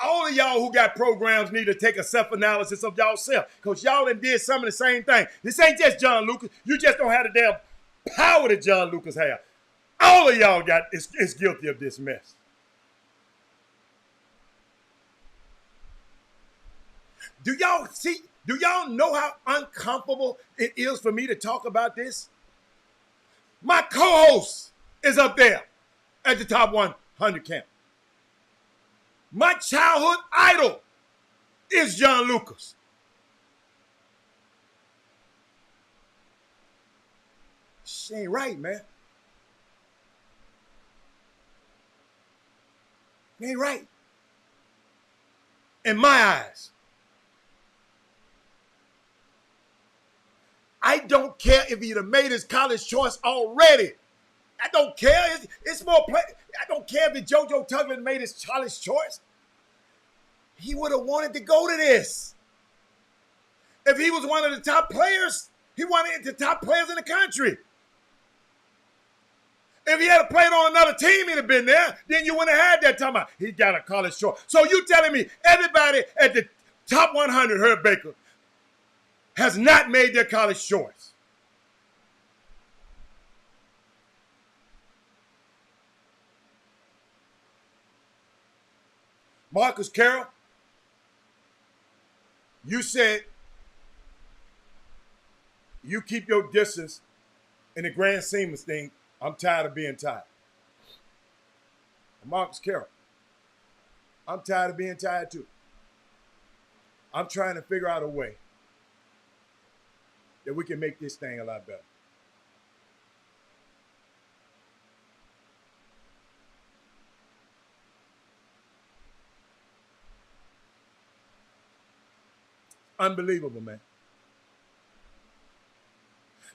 All of y'all who got programs need to take a self-analysis of y'all self, because y'all done did some of the same thing. This ain't just John Lucas. You just don't have the damn power that John Lucas have. All of y'all is guilty of this mess. Do y'all know how uncomfortable it is for me to talk about this? My co-host is up there at the top 100 camp. My childhood idol is John Lucas. She ain't right, man. It ain't right. In my eyes. I don't care if he'd have made his college choice already. I don't care. It's more play. I don't care if JoJo Tugler made his college choice. He would have wanted to go to this. If he was one of the top players, he wanted the top players in the country. If he had played on another team, he'd have been there. Then you wouldn't have had that time. He got a college choice. So you telling me everybody at the top 100, Herb Baker, has not made their college choice? Marcus Carroll, you said you keep your distance in the Grand Siemens thing. I'm tired of being tired. Marcus Carroll, I'm tired of being tired too. I'm trying to figure out a way that we can make this thing a lot better. Unbelievable, man.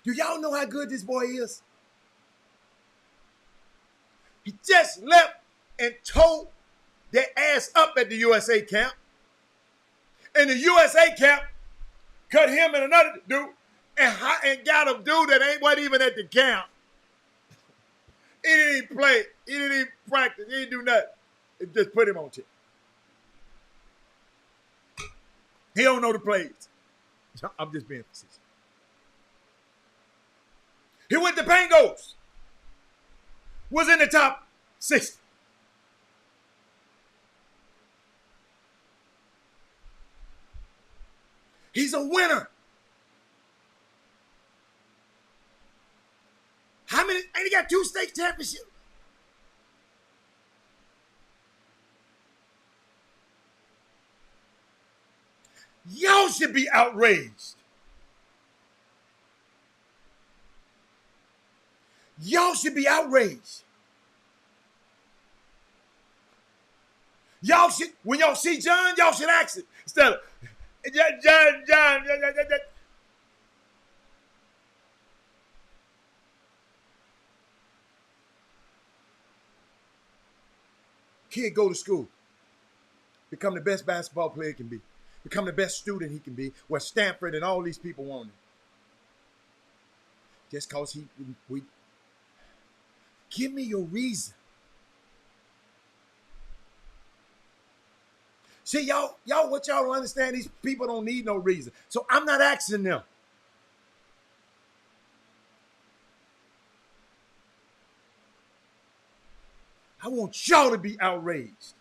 Do y'all know how good this boy is? He just left and towed their ass up at the USA camp. And the USA camp cut him and another dude and got a dude that wasn't even at the camp. He didn't even play. He didn't even practice. He didn't do nothing. It just put him on tip. He don't know the plays. I'm just being facetious. He went to Pangos. Was in the top 60. He's a winner. How many? And he got 2 state championships. Y'all should be outraged. Y'all should be outraged. Y'all should, when y'all see John, y'all should ask it. Instead of, John. Kid go to school. Become the best basketball player he can be. Become the best student he can be, where Stanford and all these people want him. Just because we give me your reason. See, y'all, what y'all don't understand, these people don't need no reason. So I'm not asking them. I want y'all to be outraged.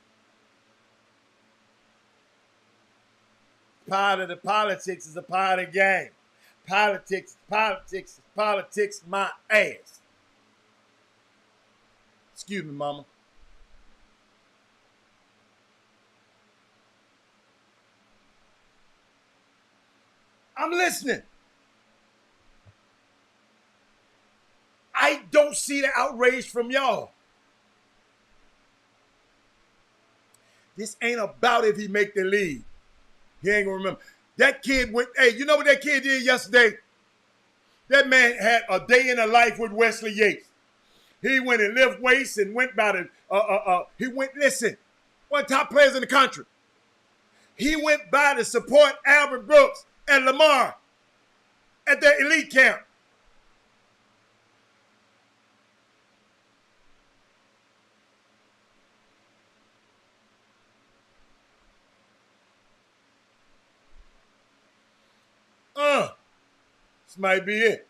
Part of the politics is a part of the game. Politics, my ass. Excuse me, mama. listening. I don't see the outrage from y'all. This ain't about if he make the league. He ain't gonna remember. That kid went, hey, you know what that kid did yesterday? That man had a day in a life with Wesley Yates. He went and lift weights and went by listen, one of the top players in the country. He went by to support Albert Brooks and Lamar at their elite camp. This might be it.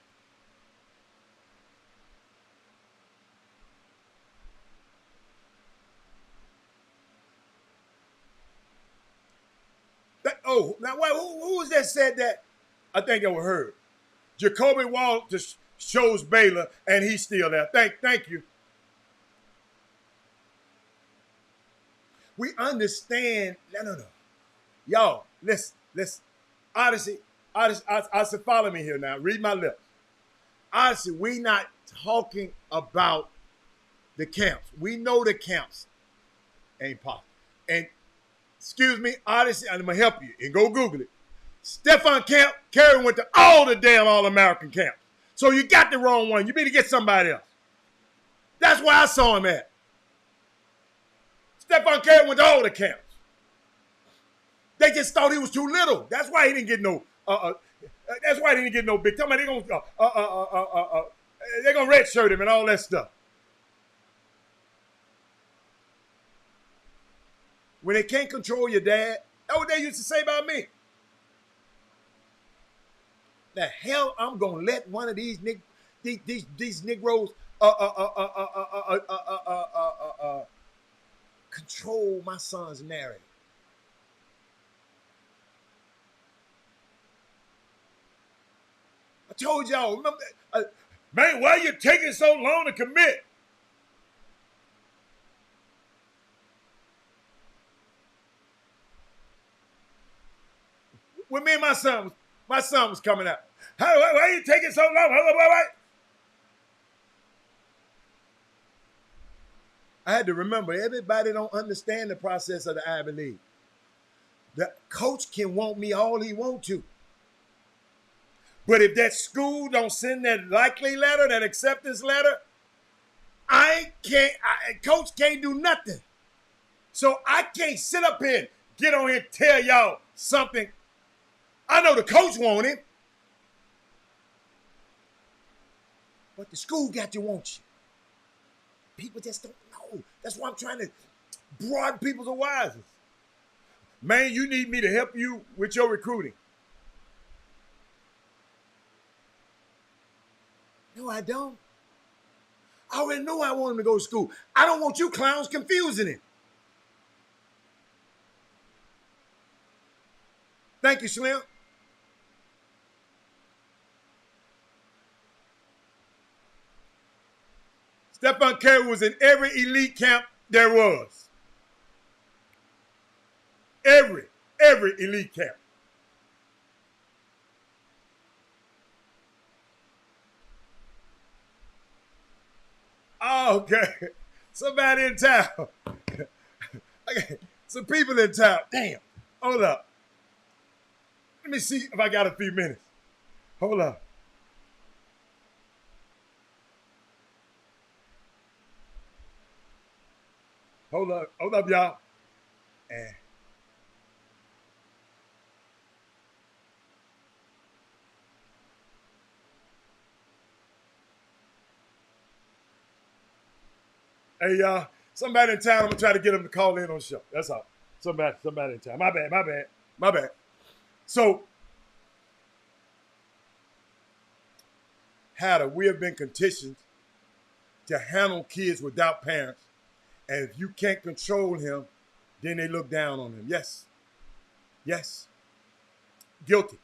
Now who was that said that? I think that was Herb. Jacoby Walters shows Baylor, and he's still there. Thank you. We understand. No. Y'all, listen. Odyssey, follow me here now. Read my lips. Odyssey, we not talking about the camps. We know the camps ain't possible. And excuse me, Odyssey, I'm going to help you. And go Google it. Stefan Carey went to all the damn All-American camps. So you got the wrong one. You need to get somebody else. That's where I saw him at. Stefan Carey went to all the camps. They just thought he was too little. That's why he didn't get no. That's why he didn't get no big. Tell me they're gonna redshirt him and all that stuff. When they can't control your dad, that's what they used to say about me. The hell, I'm gonna let one of these Negroes control my son's narrative. I told y'all, remember, man, why are you taking so long to commit? When me and my son was coming out. Why are you taking so long? I had to remember, everybody don't understand the process of the Ivy League. The coach can want me all he want to. But if that school don't send that likely letter, that acceptance letter, coach can't do nothing. So I can't sit up here and get on here and tell y'all something. I know the coach want him. But the school got to want you. People just don't know. That's why I'm trying to broaden people's horizons. Man, you need me to help you with your recruiting. No, I don't. I already know I want him to go to school. I don't want you clowns confusing him. Thank you, Slim. Stefan Carey was in every elite camp there was. Every elite camp. Oh, okay. Somebody in town. Okay. Some people in town. Damn. Hold up. Let me see if I got a few minutes. Hold up. Hold up, y'all. And hey, y'all. Somebody in town, I'm gonna try to get them to call in on the show. That's all. Somebody in town. My bad. So, Hatter, we have been conditioned to handle kids without parents. And if you can't control him, then they look down on him. Yes. Guilty.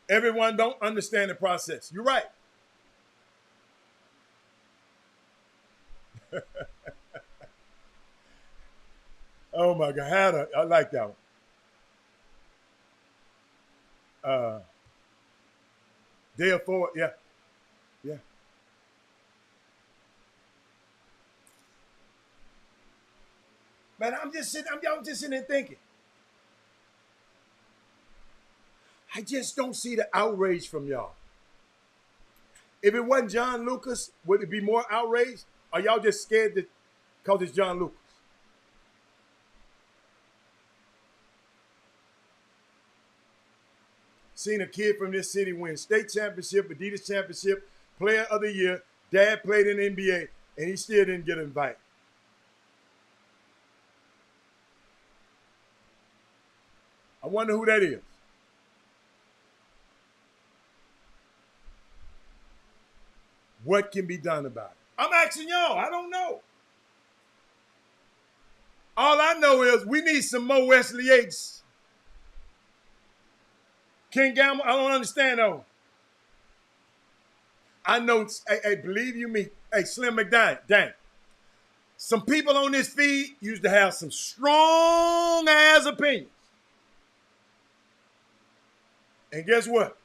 Everyone don't understand the process. You're right. Oh my God, I like that one. Day Ford, yeah, yeah. Man, I'm just sitting there thinking. I just don't see the outrage from y'all. If it wasn't John Lucas, would it be more outrage? Are y'all just scared that because it's John Lucas? Seen a kid from this city win state championship, Adidas championship, player of the year. Dad played in the NBA, and he still didn't get invited. I wonder who that is. What can be done about it? I'm asking y'all. I don't know. All I know is we need some more Wesley Yates. King Gamble, I don't understand though. I know, hey, believe you me, hey, Slim McDaniel, dang. Some people on this feed used to have some strong ass opinions. And guess what?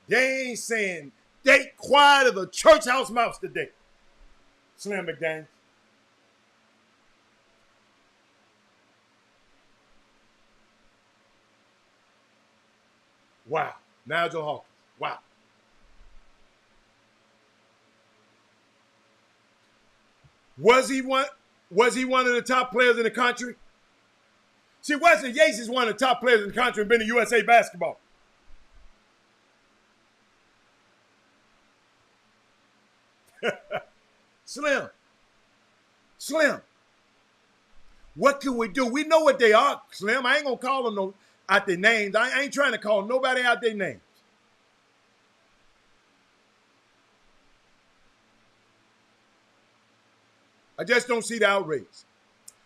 They ain't saying they quiet of a church house mouse today. Slim McDaniel. Wow. Nigel Hawkins. Wow. Was he one of the top players in the country? See, Wesley Yates is one of the top players in the country and been in USA basketball. Slim. What can we do? We know what they are, Slim. I ain't gonna call them out their names. I ain't trying to call nobody out their names. I just don't see the outrage.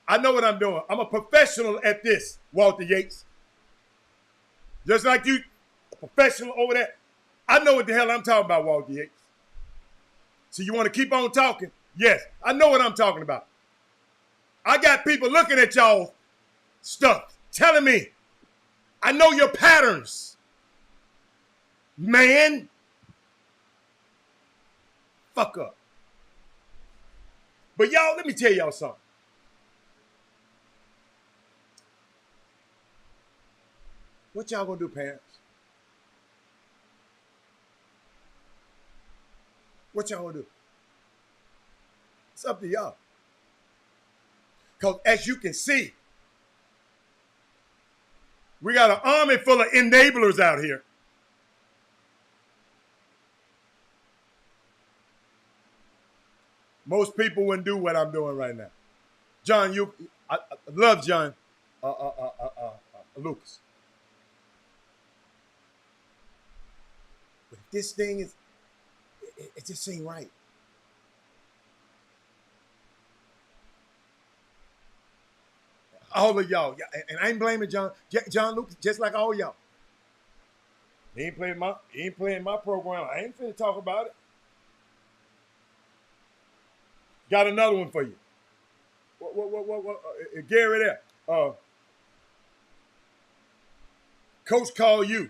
I know what I'm doing. I'm a professional at this, Walter Yates. Just like you, a professional over there. I know what the hell I'm talking about, Walter Yates. So you want to keep on talking? Yes, I know what I'm talking about. I got people looking at y'all stuff, telling me, I know your patterns. Man, fuck up. But y'all, let me tell y'all something. What y'all gonna do, parents? What y'all gonna do? It's up to y'all. Because as you can see, we got an army full of enablers out here. Most people wouldn't do what I'm doing right now. John, I love John Lucas. But this thing is, it just ain't right. All of y'all, and I ain't blaming John Lucas, just like all y'all. He ain't playing my program. I ain't finna talk about it. Got another one for you. What Gary there. Coach called you.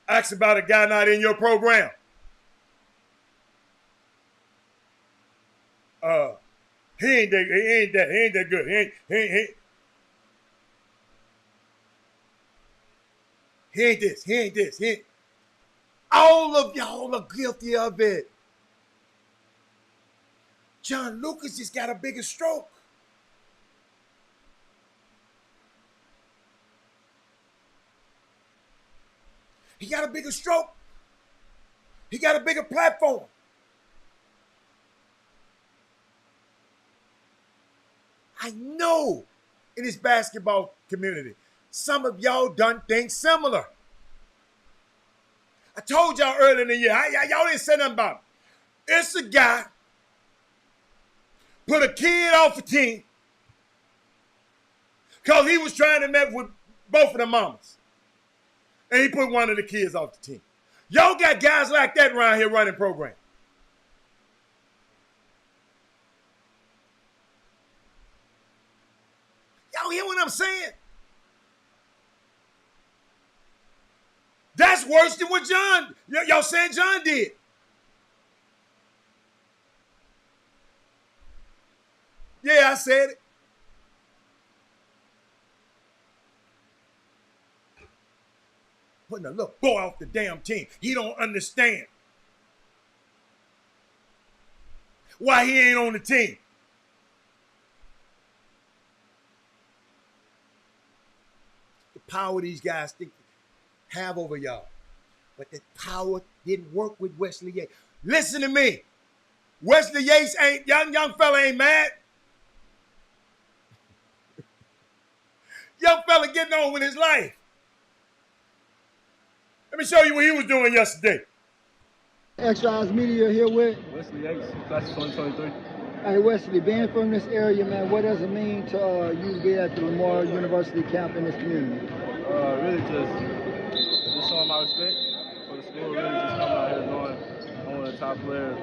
Ask about a guy not in your program. He ain't that good. He ain't this. All of y'all are guilty of it. John Lucas just got a bigger stroke. He got a bigger stroke. He got a bigger platform. I know in this basketball community, some of y'all done things similar. I told y'all earlier in the year, y'all didn't say nothing about it. It's a guy put a kid off a team because he was trying to mess with both of the mamas. And he put one of the kids off the team. Y'all got guys like that around here running programs. Y'all hear what I'm saying? That's worse than what y'all saying John did. Yeah, I said it. Putting a little boy off the damn team. He don't understand why he ain't on the team. The power these guys think have over y'all. But that power didn't work with Wesley Yates. Listen to me. Wesley Yates ain't, young fella ain't mad. Young fella getting on with his life. Let me show you what he was doing yesterday.
Extra Eyes Media here with
Wesley Yates, class of 2023.
Hey Wesley, being from this area, man, what does it mean to you to be at the Lamar University camp in this community?
Really just showing my respect for the school. Really just coming out here knowing I'm one of the top players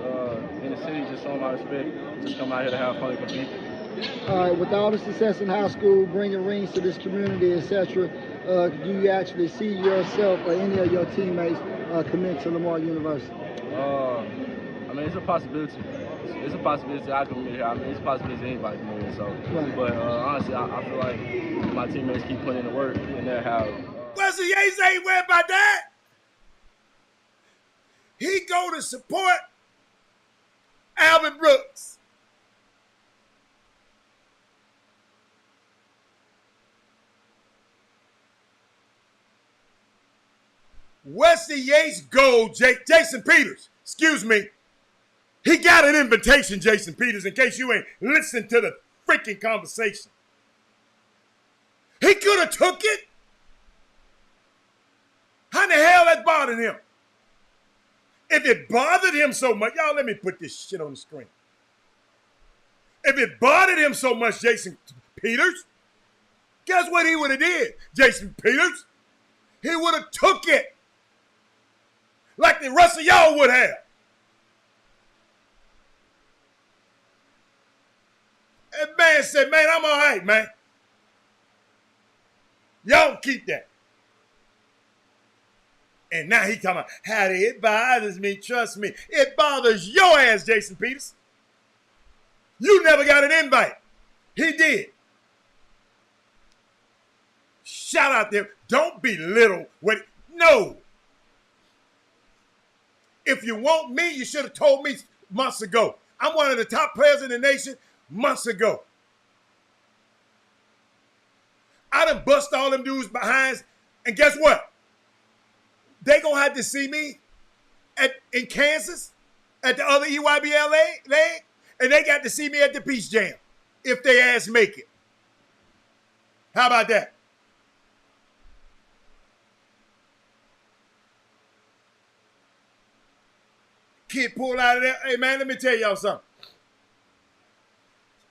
in the city. Just showing my respect. Just coming out here to have fun and compete.
All right, with all the success in high school, bringing rings to this community, etc., do you actually see yourself or any of your teammates commit to Lamar University?
I mean, it's a possibility. It's a possibility I can commit here. I mean, it's a possibility anybody can commit here. So,
right.
But honestly, I feel like my teammates keep putting in the work, and they'll have.
Wesley Yates ain't worried about that. He go to support Alvin Brooks. Wesley Yates go, Jason Peters, excuse me. He got an invitation, Jason Peters, in case you ain't listened to the freaking conversation. He could have took it. How in the hell that bothered him? If it bothered him so much, y'all let me put this shit on the screen. If it bothered him so much, Jason Peters, guess what he would have did, Jason Peters? He would have took it. Like the rest of y'all would have. That man said, man, I'm all right, man. Y'all keep that. And now he talking about, how it bothers me, trust me. It bothers your ass, Jason Peters. You never got an invite. He did. Shout out there. Don't belittle what, no. If you want me, you should have told me months ago. I'm one of the top players in the nation months ago. I done bust all them dudes behinds, and guess what? They gonna have to see me in Kansas at the other EYBL leg, and they got to see me at the Peach Jam if they ass make it. How about that? Kid pulled out of there. Hey, man, let me tell y'all something.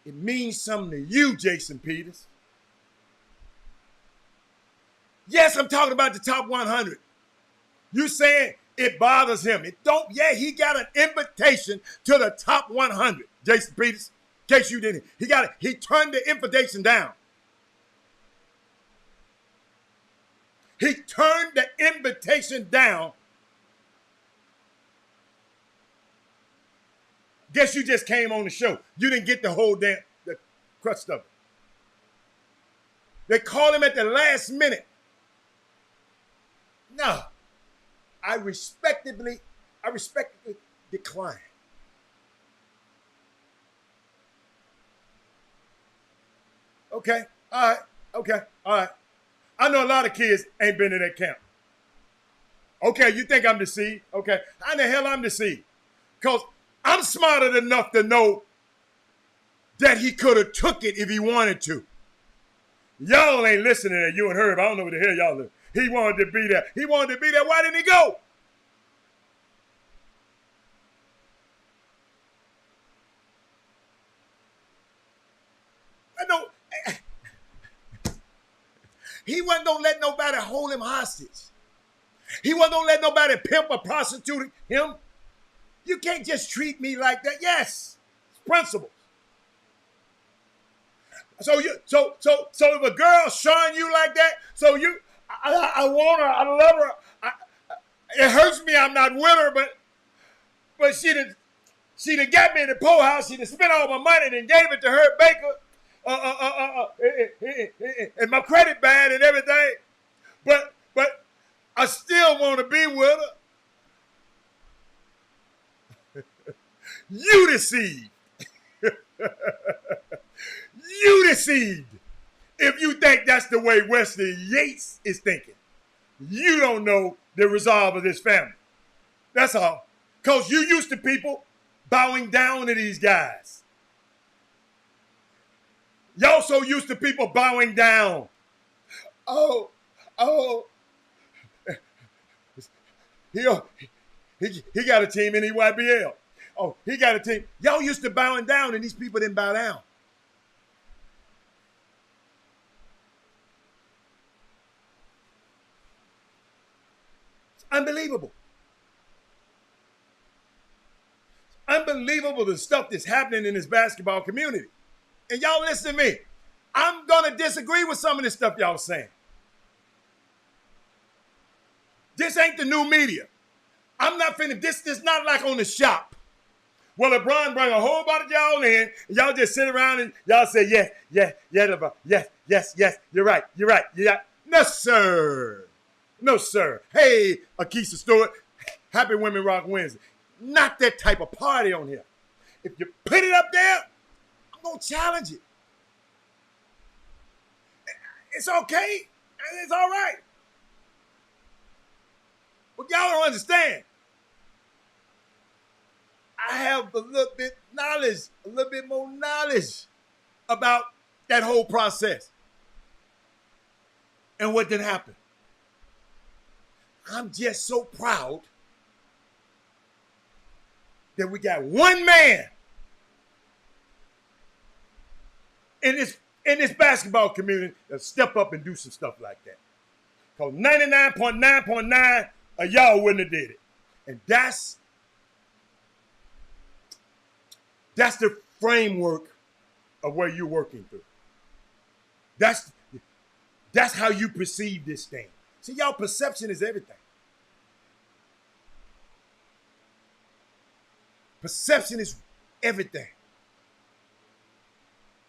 It means something to you, Jason Peters. Yes, I'm talking about the top 100. You saying it bothers him. It don't, yeah, he got an invitation to the top 100, Jason Peters. In case you didn't. He turned the invitation down. He turned the invitation down. Guess you just came on the show. You didn't get the whole damn the crust of it. They called him at the last minute. No. I respectably decline. Okay. All right. Okay. All right. I know a lot of kids ain't been to that camp. Okay, you think I'm deceived? Okay. How the hell I'm deceived? Because I'm smarter enough to know that he could have took it if he wanted to. Y'all ain't listening to you and Herb. I don't know what the hell y'all live. He wanted to be there. He wanted to be there. Why didn't he go? He wasn't going to let nobody hold him hostage. He wasn't going to let nobody pimp or prostitute him. You can't just treat me like that. Yes, it's principles. So if a girl showing you like that, so I want her, I love her. It hurts me I'm not with her, but she done got me in the poorhouse. She done spent all my money and gave it to Herb Baker, and my credit bad and everything. But I still want to be with her. You deceived. You deceived. If you think that's the way Wesley Yates is thinking, you don't know the resolve of this family. That's all. Because you used to people bowing down to these guys. Y'all so used to people bowing down. Oh, he got a team in EYBL. Oh, he got a team. Y'all used to bowing down, and these people didn't bow down. It's unbelievable. It's unbelievable the stuff that's happening in this basketball community. And y'all listen to me. I'm going to disagree with some of this stuff y'all saying. This ain't the new media. I'm not finna, this is not like on the shop. Well, LeBron bring a whole bunch of y'all in, and y'all just sit around and y'all say, yeah, LeBron, yes, you're right. No, sir. Hey, Akeisha Stewart, Happy Women Rock Wednesday. Not that type of party on here. If you put it up there, I'm going to challenge it. It's okay. It's all right. But y'all don't understand. I have a little bit more knowledge about that whole process and what did happen. I'm just so proud that we got one man in this basketball community that step up and do some stuff like that. Because 99.9% of y'all wouldn't have did it. And that's the framework of where you're working through. That's how you perceive this thing. See, y'all, perception is everything. Perception is everything.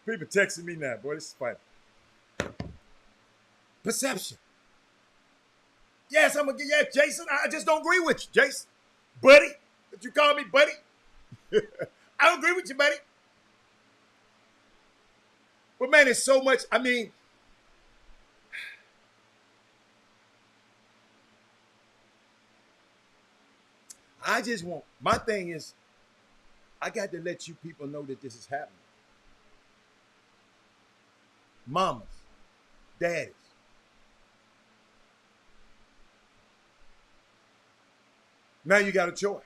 People texting me now, boy, this is funny. Perception. Yes, Jason, I just don't agree with you, Jason. Buddy, did you call me buddy? I don't agree with you, buddy. But man, it's so much, my thing is, I got to let you people know that this is happening. Mamas, daddies. Now you got a choice.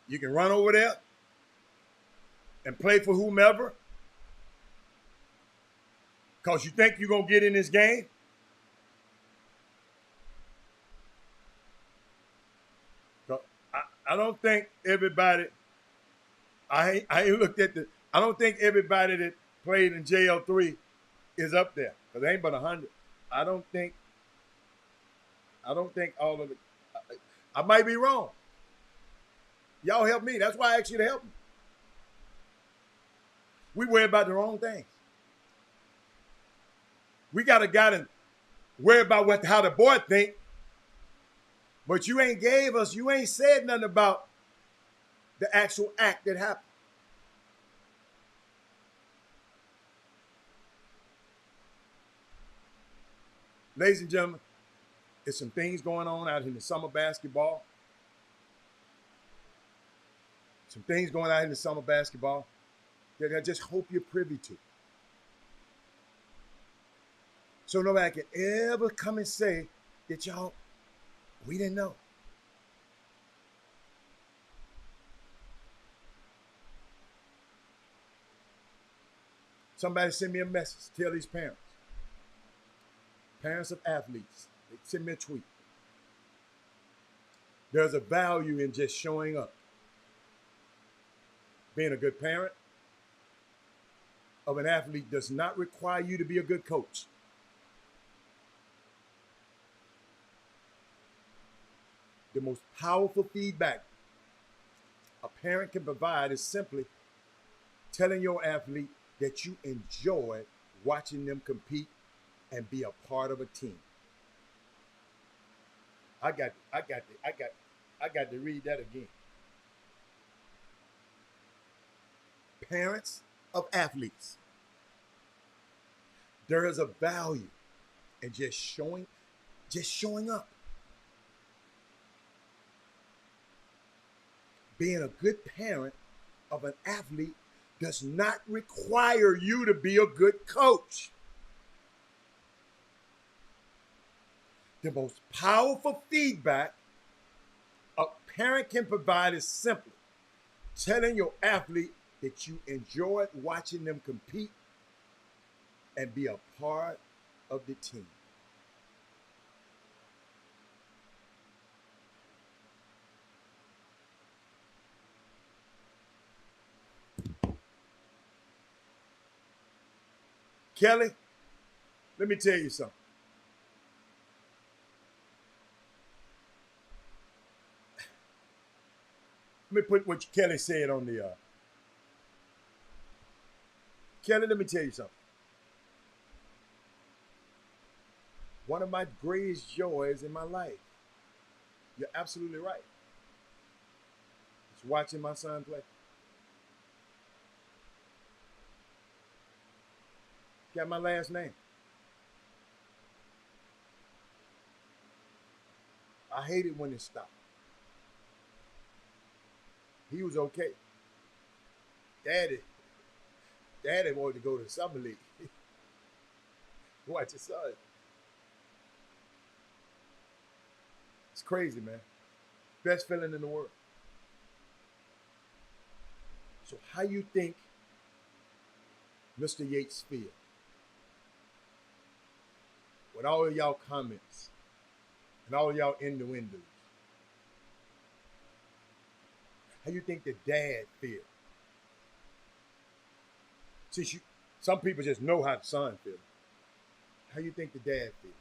You can run over there and play for whomever because you think you're going to get in this game. I don't think everybody, I ain't looked at I don't think everybody that played in JL3 is up there because they ain't but 100. I don't think all of it. I might be wrong. Y'all help me. That's why I asked you to help me. We worry about the wrong things. We got a guy to worry about how the boy think, but you ain't said nothing about the actual act that happened. Ladies and gentlemen, there's some things going on out in the summer basketball. That I just hope you're privy to. So nobody can ever come and say that we didn't know. Somebody send me a message. Tell these parents of athletes, they send me a tweet. There's a value in just showing up. Being a good parent, of an athlete does not require you to be a good coach. The most powerful feedback a parent can provide is simply telling your athlete that you enjoy watching them compete and be a part of a team. I got to read that again. Parents of athletes, there is a value in just showing up. Being a good parent of an athlete does not require you to be a good coach. The most powerful feedback a parent can provide is simply telling your athlete that you enjoyed watching them compete and be a part of the team. Kelly, let me tell you something. Let me put what Kelly said on the Kelly, let me tell you something. One of my greatest joys in my life, you're absolutely right, is watching my son play. Got my last name. I hated when it stopped. He was okay. Daddy wanted to go to the summer league. Watch your son. It's crazy, man. Best feeling in the world. So how you think Mr. Yates feel? With all of y'all comments and all of y'all innuendos. How you think the dad feel? See, some people just know how the son feels. How you think the dad feel?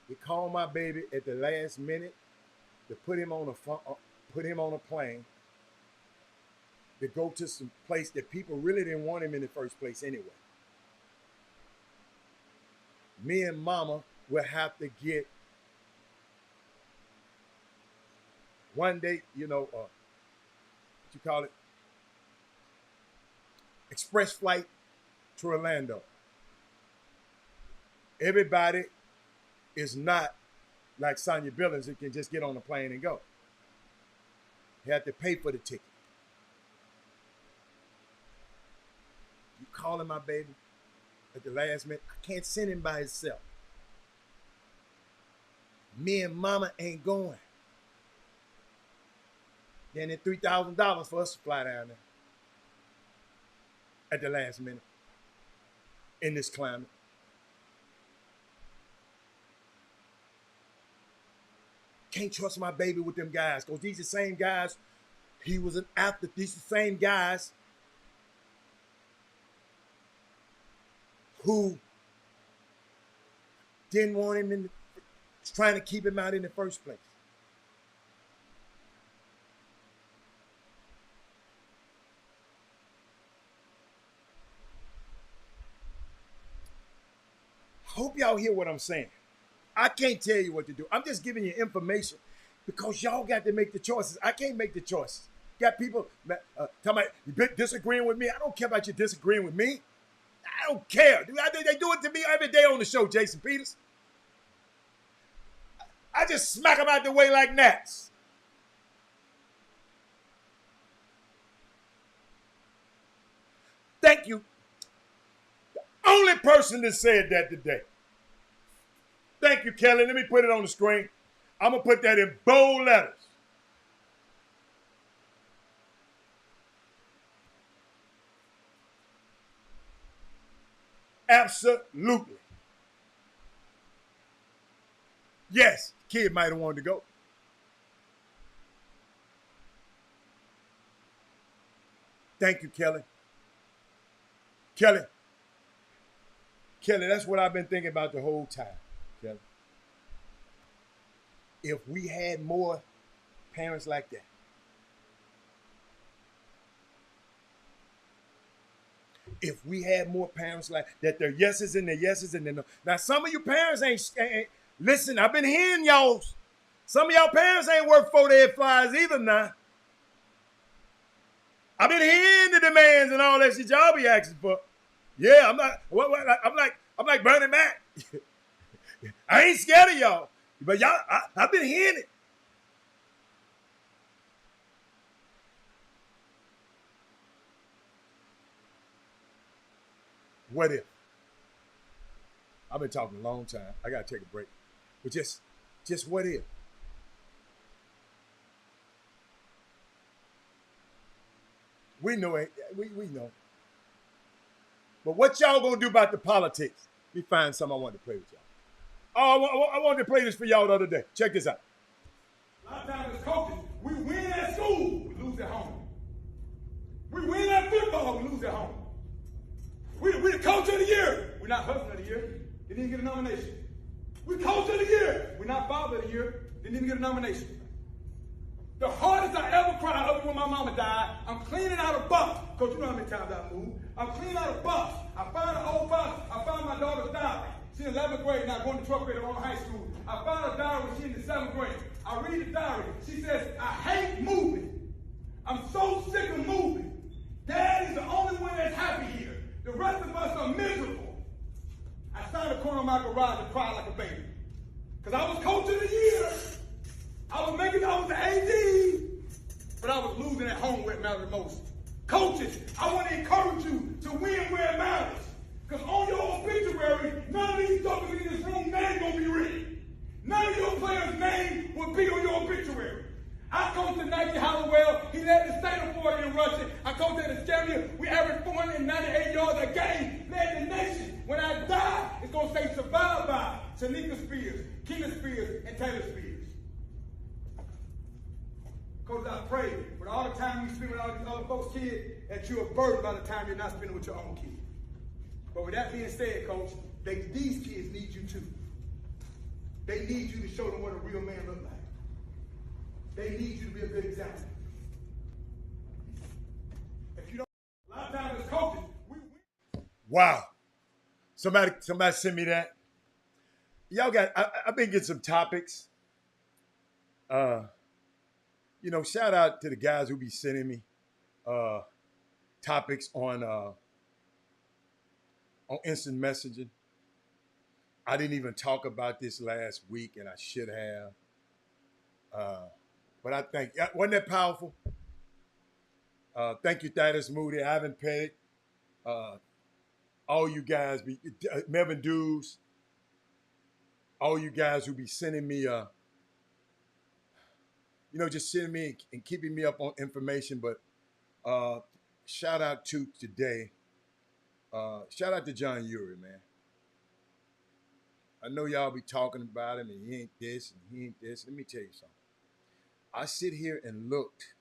They called my baby at the last minute to put him on a plane to go to some place that people really didn't want him in the first place anyway. Me and mama will have to get one day, what you call it? Express flight to Orlando. Everybody is not like Sonya Billings who can just get on the plane and go. You have to pay for the ticket. You calling my baby at the last minute. I can't send him by himself. Me and mama ain't going. Then it's $3,000 for us to fly down there at the last minute in this climate. Can't trust my baby with them guys because these are the same guys. He was an athlete. These are the same guys who didn't want him trying to keep him out in the first place. Hope y'all hear what I'm saying. I can't tell you what to do. I'm just giving you information because y'all got to make the choices. I can't make the choices. Got people talking about disagreeing with me. I don't care about you disagreeing with me. I don't care. They do it to me every day on the show, Jason Peters. I just smack them out the way like gnats. Thank you. The only person that said that today. Thank you, Kelly. Let me put it on the screen. I'm going to put that in bold letters. Absolutely. Yes, the kid might have wanted to go. Thank you, Kelly. Kelly, that's what I've been thinking about the whole time, Kelly. If we had more parents like that, if we had more parents like that, their yeses and their yeses and their no. Now, some of you parents ain't listen, I've been hearing y'all. Some of y'all parents ain't worth 4-day flies either now. I've been hearing the demands and all that shit y'all be asking for. Yeah, I'm like Bernie Mac. I ain't scared of y'all, but y'all, I've been hearing it. What if? I've been talking a long time. I gotta take a break. But just what if? We know it. We know. But what y'all gonna do about the politics? Let me find something I wanted to play with y'all. Oh, I wanted to play this for y'all the other day. Check this out.
A lot of times as coaches, we win at school, we lose at home. We win at football, we lose at home. We the coach of the year. We're not husband of the year. They didn't get a nomination. We coach of the year. We're not father of the year. They didn't get a nomination. The hardest I ever cried other than when my mama died, I'm cleaning out a box. Coach, you know how many times I moved. I'm cleaning out a box. I found an old box. I found my daughter's diary. She's in 11th grade now, going to 12th grade around high school. I found a diary when she's in the 7th grade. I read the diary. She says, I hate moving. I'm so sick of moving. Dad is the only one that's happy here. The rest of us are miserable. I sat in the corner of my garage and cried like a baby. Because I was coach of the year. I was the AD. But I was losing at home where it mattered the most. Coaches, I want to encourage you to win where it matters. Because on your obituary, none of these jokers in this room name going to be written. None of your players' name will be on your obituary. I coached at Nike Hollowell. He led the state of Florida in rushing. I coached at Escambia. We averaged 498 yards a game. Led the nation. When I die, it's going to say survived by Shanika Spears, Keena Spears, and Taylor Spears. Coach, I pray with all the time you spend with all these other folks' kids that you're a burden by the time you're not spending with your own kids. But with that being said, Coach, these kids need you too. They need you to show them what a real man looks like. They need you to be a good example. If you don't, a lot of times as coaches, we win.
Wow. Somebody send me that. Y'all got, I've been getting some topics. Shout out to the guys who be sending me topics on instant messaging. I didn't even talk about this last week, and I should have. But I think, wasn't that powerful? Thank you, Thaddeus Moody, Ivan Pettit, all you guys, Melvin Dews, all you guys who be sending me, just sending me and keeping me up on information. But shout out to today. Shout out to John Urie, man. I know y'all be talking about him and he ain't this and he ain't this. Let me tell you something. I sit here and looked.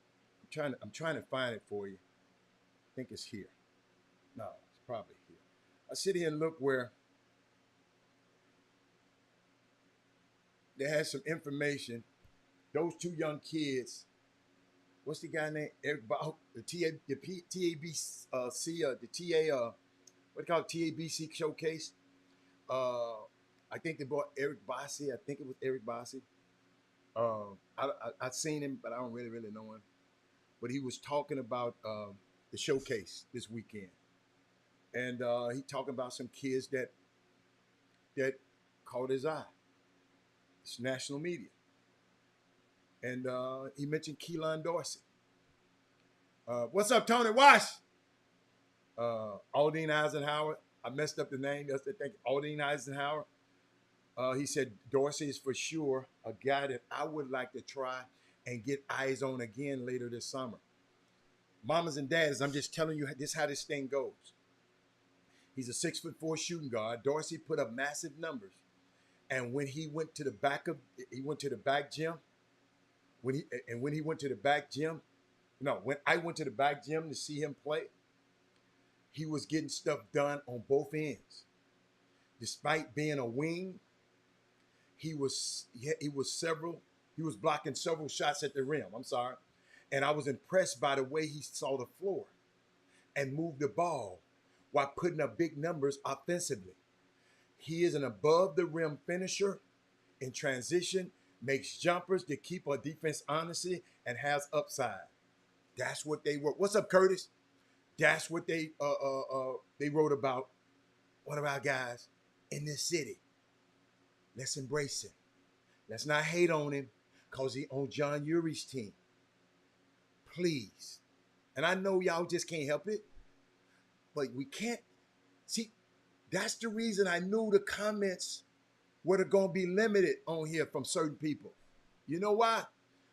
I'm trying to find it for you. I think it's here. No, it's probably here. I sit here and look where they had some information. Those two young kids. What's the guy named? Eric the TABC, the TA, what do you call it? TABC showcase. I think they brought Eric Bossy. I think it was Eric Bossy. I've seen him, but I don't really know him. But he was talking about the showcase this weekend. And he talking about some kids that caught his eye. It's national media. And he mentioned Keelan Dorsey. What's up, Tony Wash? Aldine Eisenhower. I messed up the name. I think Aldine Eisenhower. He said Dorsey is for sure a guy that I would like to try and get eyes on again later this summer. Mamas and dads, I'm just telling you this how this thing goes. He's a 6'4" shooting guard. Dorsey put up massive numbers, and when he went to the back gym. When he went to the back gym, No, when I went to the back gym to see him play, he was getting stuff done on both ends. Despite being a wing, he was blocking several shots at the rim. I'm sorry. And I was impressed by the way he saw the floor and moved the ball while putting up big numbers offensively. He is an above the rim finisher in transition, makes jumpers to keep our defense honestly, and has upside. That's what they wrote. What's up, Curtis? That's what they wrote about one of our guys in this city. Let's embrace him. Let's not hate on him because he on John Urie's team. Please. And I know y'all just can't help it, but we can't. See, that's the reason I knew the comments were going to be limited on here from certain people. You know why?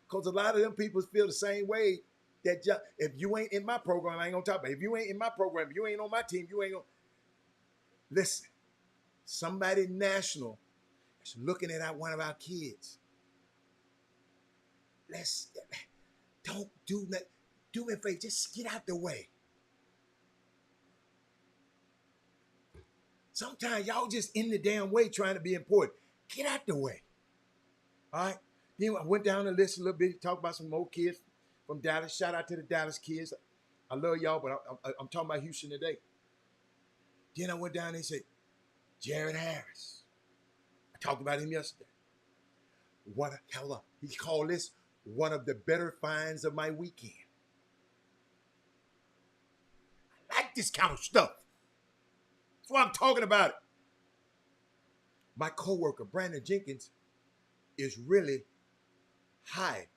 Because a lot of them people feel the same way. That if you ain't in my program, I ain't gonna talk about it. If you ain't in my program, if you ain't on my team, you ain't gonna listen. Somebody national is looking at one of our kids. Don't do that. Do me a favor, just get out the way. Sometimes y'all just in the damn way trying to be important. Get out the way. All right. Then I went down the list a little bit, talked about some more kids from Dallas. Shout out to the Dallas kids. I love y'all, but I'm talking about Houston today. Then I went down and said, Jared Harris. I talked about him yesterday. He called this one of the better finds of my weekend. I like this kind of stuff. That's why I'm talking about it. My coworker, Brandon Jenkins, is really high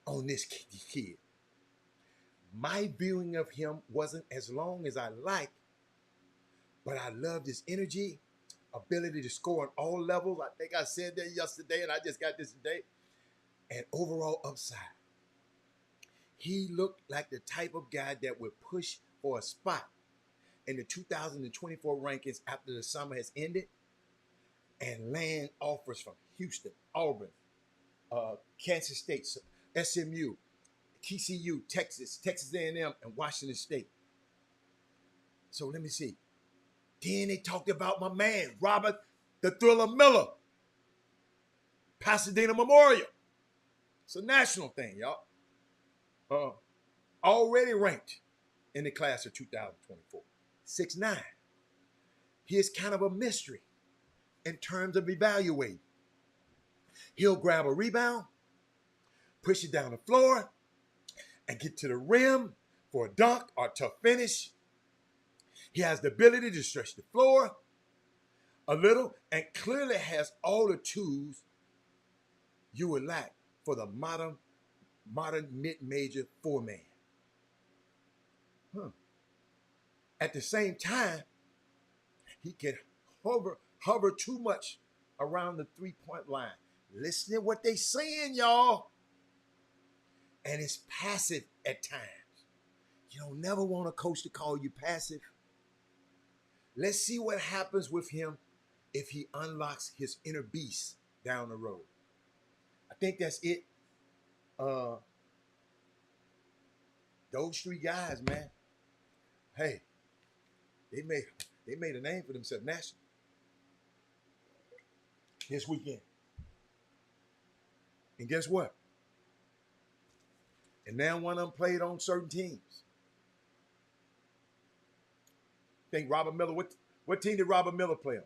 on this kid. My viewing of him wasn't as long as I liked, but I loved his energy, ability to score on all levels. I think I said that yesterday, and I just got this today. And overall upside. He looked like the type of guy that would push for a spot in the 2024 rankings after the summer has ended and land offers from Houston, Auburn, Kansas State, SMU, TCU, Texas A&M, and Washington State. So let me see. Then they talked about my man, Robert the Thriller Miller, Pasadena Memorial. It's a national thing, y'all. Already ranked in the class of 2024. 6'9". He is kind of a mystery in terms of evaluating. He'll grab a rebound, push it down the floor, and get to the rim for a dunk or a tough finish. He has the ability to stretch the floor a little and clearly has all the tools you would lack for the modern mid-major four-man. At the same time, he can hover too much around the three-point line. Listen to what they saying, y'all. And it's passive at times. You don't never want a coach to call you passive. Let's see what happens with him if he unlocks his inner beast down the road. I think that's it. Those three guys, man. Hey, they made a name for themselves nationally this weekend. And guess what? And now one of them played on certain teams. Think Robert Miller, what team did Robert Miller play on?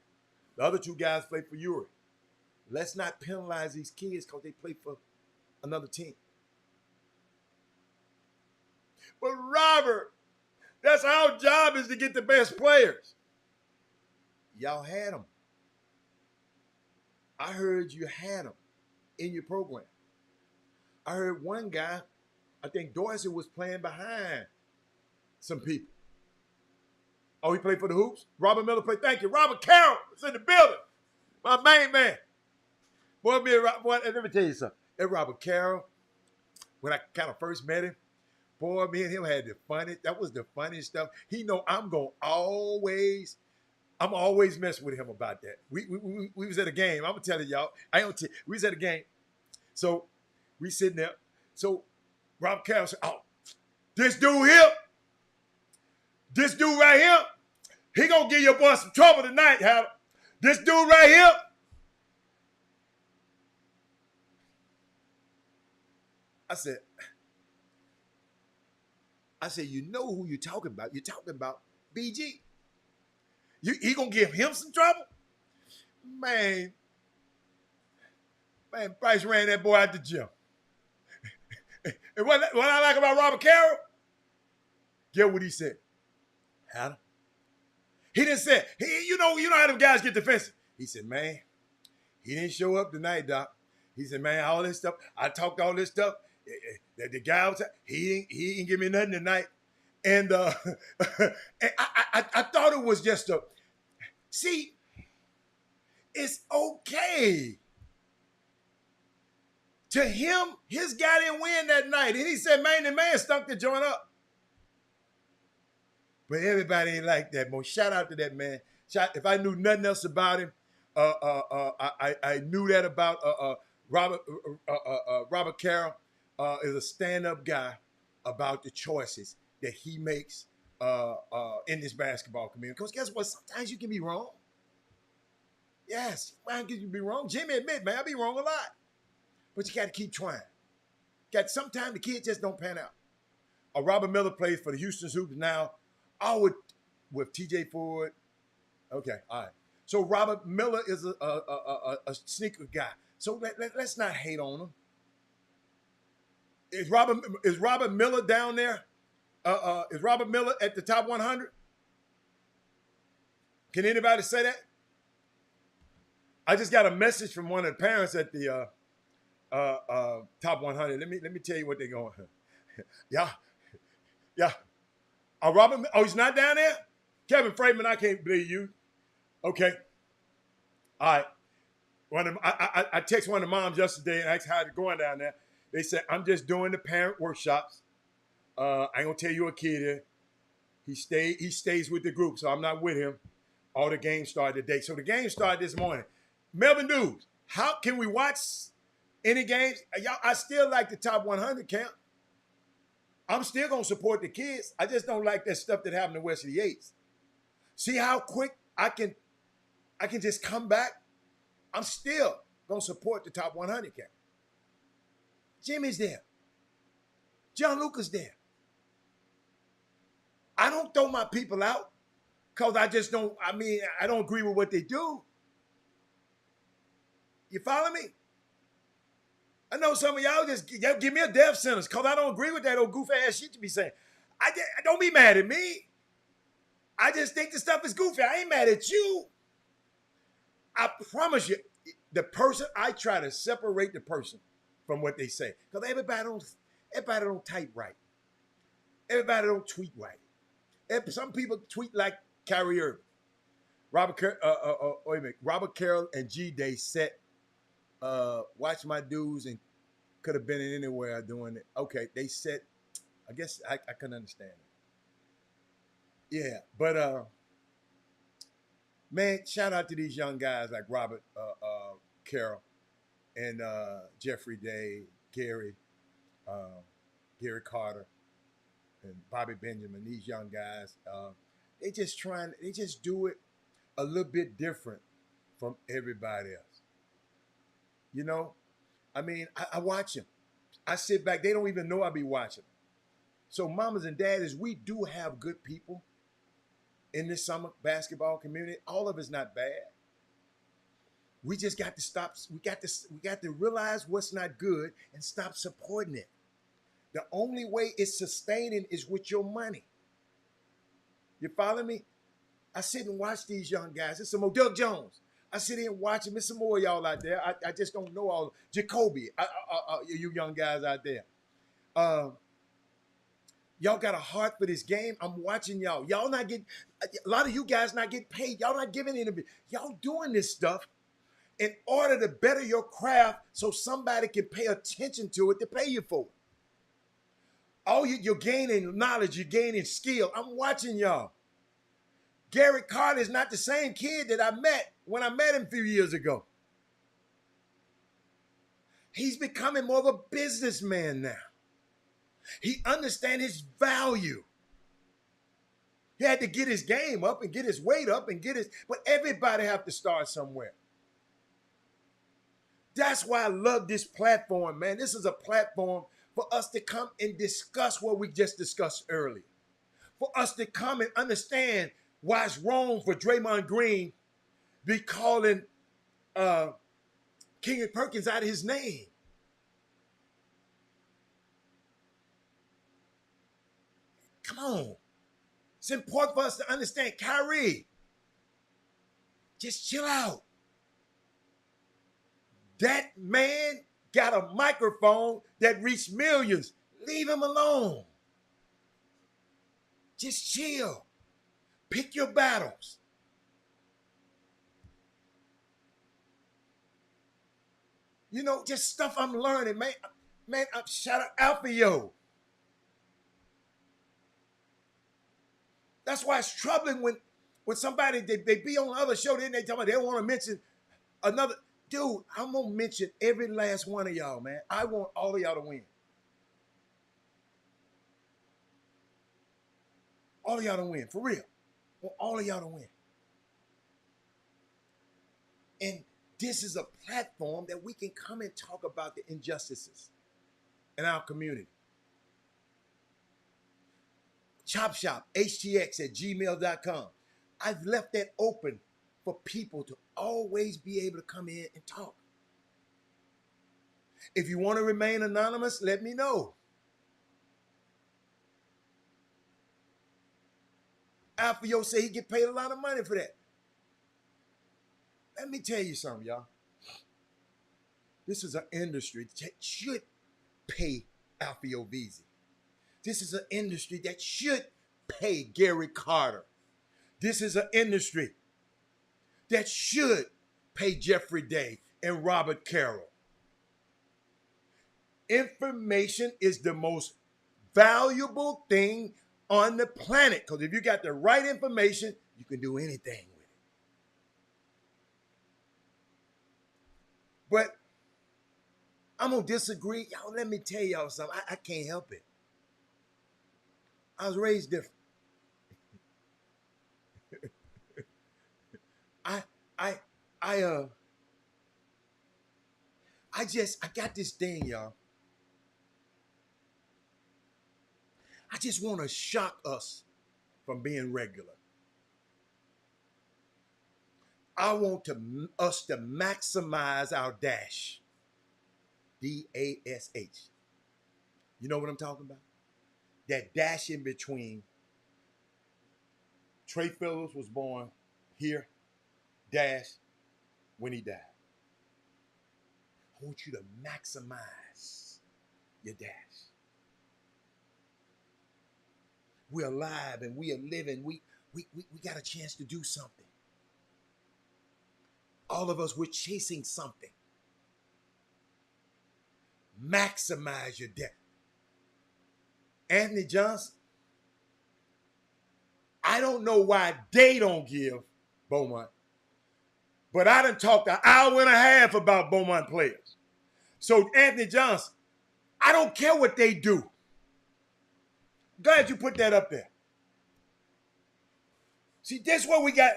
The other two guys played for Uri. Let's not penalize these kids because they play for another team. But Robert, that's our job, is to get the best players. Y'all had them. I heard you had them in your program. I heard one guy, I think Dorsey, was playing behind some people. Oh, he played for the Hoops? Robert Miller played. Thank you. Robert Carroll is in the building. My main man. Boy, let me tell you something. And Robert Carroll, when I kind of first met him, boy, me and him had the funniest. That was the funniest stuff. He know I'm always messing with him about that. We was at a game. I'm gonna tell you, y'all. We was at a game. So we sitting there. So Robert Carroll said, oh, this dude right here, he gonna give your boy some trouble tonight, Harold. This dude right here. I said, you know who you're talking about. You're talking about BG. He gonna give him some trouble? Man, Bryce ran that boy out the gym. And what I like about Robert Carroll, get what he said. Hannah. He didn't say, you know how them guys get defensive. He said, man, he didn't show up tonight, Doc. He said, man, all this stuff, I talked all this stuff. The guy was, he didn't give me nothing tonight. And, and I thought it was just see, it's okay. To him, his guy didn't win that night. And he said, man, the man stunk the joint up. But everybody ain't like that, boy. Shout out to that man. If I knew nothing else about him, I knew that about Robert Carroll is a stand-up guy about the choices that he makes in this basketball community. Because guess what? Sometimes you can be wrong. Yes, man, you can be wrong. Jimmy admit, man, I be wrong a lot. But you got to keep trying. Sometimes the kids just don't pan out. Robert Miller plays for the Houston Hoops now. With TJ Ford. Okay, all right. So Robert Miller is a sneaker guy. So let's not hate on him. Is Robert Miller down there? Is Robert Miller at the top 100? Can anybody say that? I just got a message from one of the parents at the top 100. Let me tell you what they're going. Yeah. He's not down there? Kevin Freeman, I can't believe you. Okay. All right. I texted one of the moms yesterday and asked how it's going down there. They said, I'm just doing the parent workshops. I ain't gonna tell you a kid here. He stays with the group, so I'm not with him. All the games started today. So the game started this morning. Melvin News, how can we watch any games? Y'all, I still like the top 100 camp. I'm still going to support the kids. I just don't like that stuff that happened to Wesley Yates. See how quick I can just come back? I'm still going to support the top 100 camp. Jimmy's there. John Lucas there. I don't throw my people out because I don't agree with what they do. You follow me? I know some of y'all just give me a death sentence because I don't agree with that old goofy ass shit you be saying. Don't be mad at me. I just think the stuff is goofy. I ain't mad at you. I promise you, I try to separate the person from what they say. Because everybody don't type right. Everybody don't tweet right. Some people tweet like Kyrie Irving. Robert Carroll and G-Day set Watch My Dudes and could have been in anywhere doing it. Okay, they said, I guess I couldn't understand it. Yeah, but man, shout out to these young guys like Robert Carroll and Jeffrey Day, Gary Carter, and Bobby Benjamin. These young guys, they just do it a little bit different from everybody else. You know, I mean, I watch them. I sit back. They don't even know I be watching. So mamas and daddies, we do have good people in this summer basketball community. All of it's not bad. We just got to stop. We got to realize what's not good and stop supporting it. The only way it's sustaining is with your money. You follow me? I sit and watch these young guys. It's some more Doug Jones. I sit here and watch him. There's some more of y'all out there. I just don't know all. Jacoby, you young guys out there. Y'all got a heart for this game. I'm watching y'all. Y'all not getting, a lot of you guys not getting paid. Y'all not giving interviews. Y'all doing this stuff in order to better your craft so somebody can pay attention to it to pay you for it. Oh, you're gaining knowledge. You're gaining skill. I'm watching y'all. Gary Carter is not the same kid that I met when I met him a few years ago. He's becoming more of a businessman now. He understands his value. He had to get his game up and get his weight up and but everybody have to start somewhere. That's why I love this platform, man. This is a platform for us to come and discuss what we just discussed earlier. For us to come and understand why it's wrong for Draymond Green be calling King Perkins out of his name. Come on. It's important for us to understand, Kyrie, just chill out. That man got a microphone that reached millions. Leave him alone. Just chill. Pick your battles. You know, just stuff I'm learning, man. Man, shout out Alfio. That's why it's troubling when somebody, they be on other show, then they tell me they don't want to mention another. Dude, I'm going to mention every last one of y'all, man. I want all of y'all to win. All of y'all to win, for real. I want all of y'all to win. And this is a platform that we can come and talk about the injustices in our community. ChopShop, htx@gmail.com. I've left that open for people to always be able to come in and talk. If you want to remain anonymous, let me know. Alfio say he get paid a lot of money for that. Let me tell you something, y'all. This is an industry that should pay Alfio Beasley. This is an industry that should pay Gary Carter. This is an industry that should pay Jeffrey Day and Robert Carroll. Information is the most valuable thing on the planet, because if you got the right information, you can do anything with it. But I'm going to disagree. Y'all, let me tell y'all something. I can't help it. I was raised different. I got this thing, y'all. I just want to shock us from being regular. I want us to maximize our dash. D-A-S-H. You know what I'm talking about? That dash in between. Trey Phillips was born here, dash, when he died. I want you to maximize your dash. We're alive and we are living. We got a chance to do something. All of us, we're chasing something. Maximize your dash. Anthony Johnson, I don't know why they don't give Beaumont, but I done talked an hour and a half about Beaumont players. So Anthony Johnson, I don't care what they do. Glad you put that up there. See, this is what we got.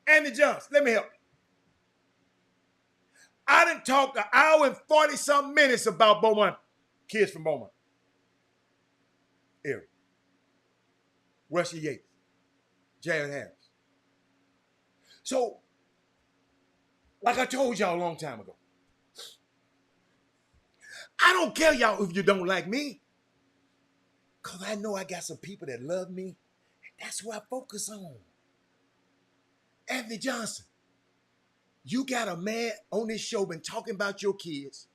Anthony Johnson, let me help you. I done talked an hour and 40-something minutes about Beaumont, kids from Beaumont area. Wesley Yates, Jared Harris. So, like I told y'all a long time ago, I don't care, y'all, if you don't like me, because I know I got some people that love me, and that's who I focus on. Anthony Johnson, you got a man on this show been talking about your kids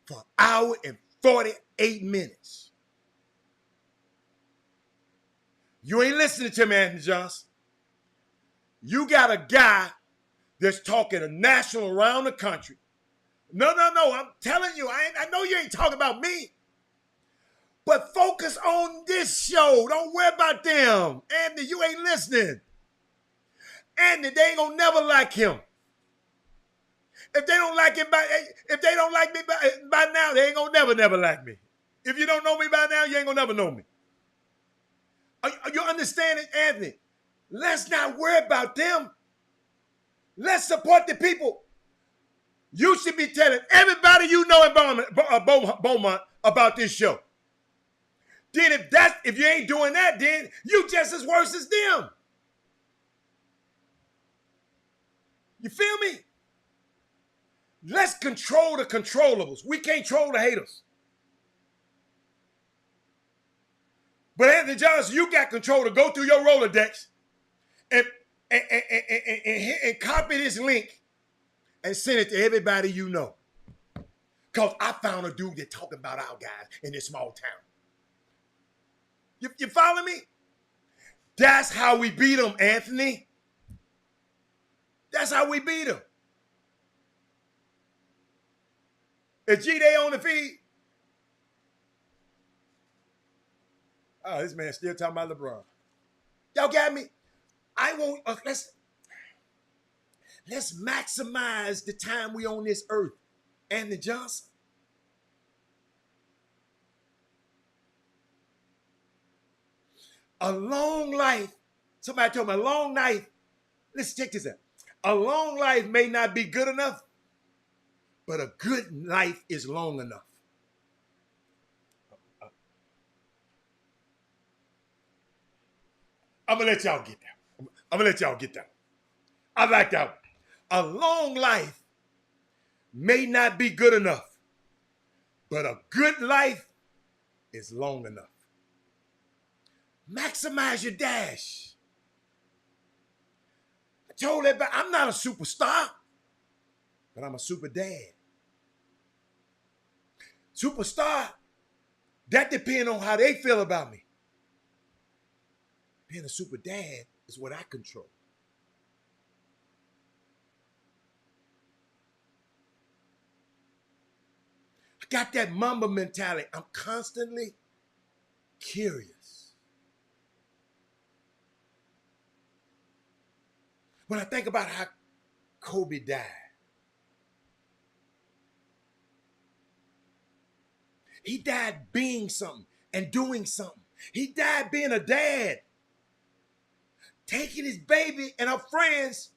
for an hour and 48 minutes. You ain't listening to me, Anthony Johnson. You got a guy that's talking a national around the country. No, I'm telling you, I know you ain't talking about me. But focus on this show. Don't worry about them. Anthony, you ain't listening. Anthony, they ain't gonna never like him. If they don't like him if they don't like me by now, they ain't gonna never like me. If you don't know me by now, you ain't gonna never know me. Are you understanding, Anthony? Let's not worry about them. Let's support the people. You should be telling everybody you know in Beaumont about this show. Then if you ain't doing that, then you just as worse as them. You feel me? Let's control the controllables. We can't control the haters. But Anthony Johnson, you got control to go through your Rolodex and copy this link and send it to everybody you know. Because I found a dude that talking about our guys in this small town. You follow me? That's how we beat them, Anthony. That's how we beat them. Is G-Day on the feed? Oh, this man still talking about LeBron. Y'all got me? I won't, let's maximize the time we on this earth. Anthony Johnson. A long life, somebody told me a long life, let's check this out. A long life may not be good enough, but a good life is long enough. I'm going to let y'all get that. I like that one. A long life may not be good enough, but a good life is long enough. Maximize your dash. I told everybody, I'm not a superstar, but I'm a super dad. Superstar, that depends on how they feel about me. Being a super dad is what I control. I got that Mamba mentality. I'm constantly curious. When I think about how Kobe died, he died being something and doing something. He died being a dad, taking his baby and her friends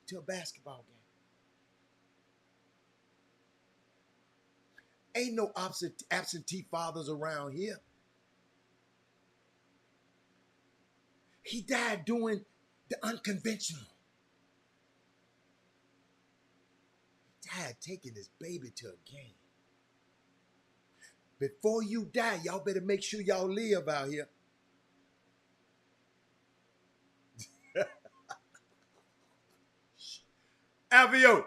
to a basketball game. Ain't no absentee fathers around here. He died doing the unconventional. He died taking his baby to a game. Before you die, y'all better make sure y'all live out here. Alvio.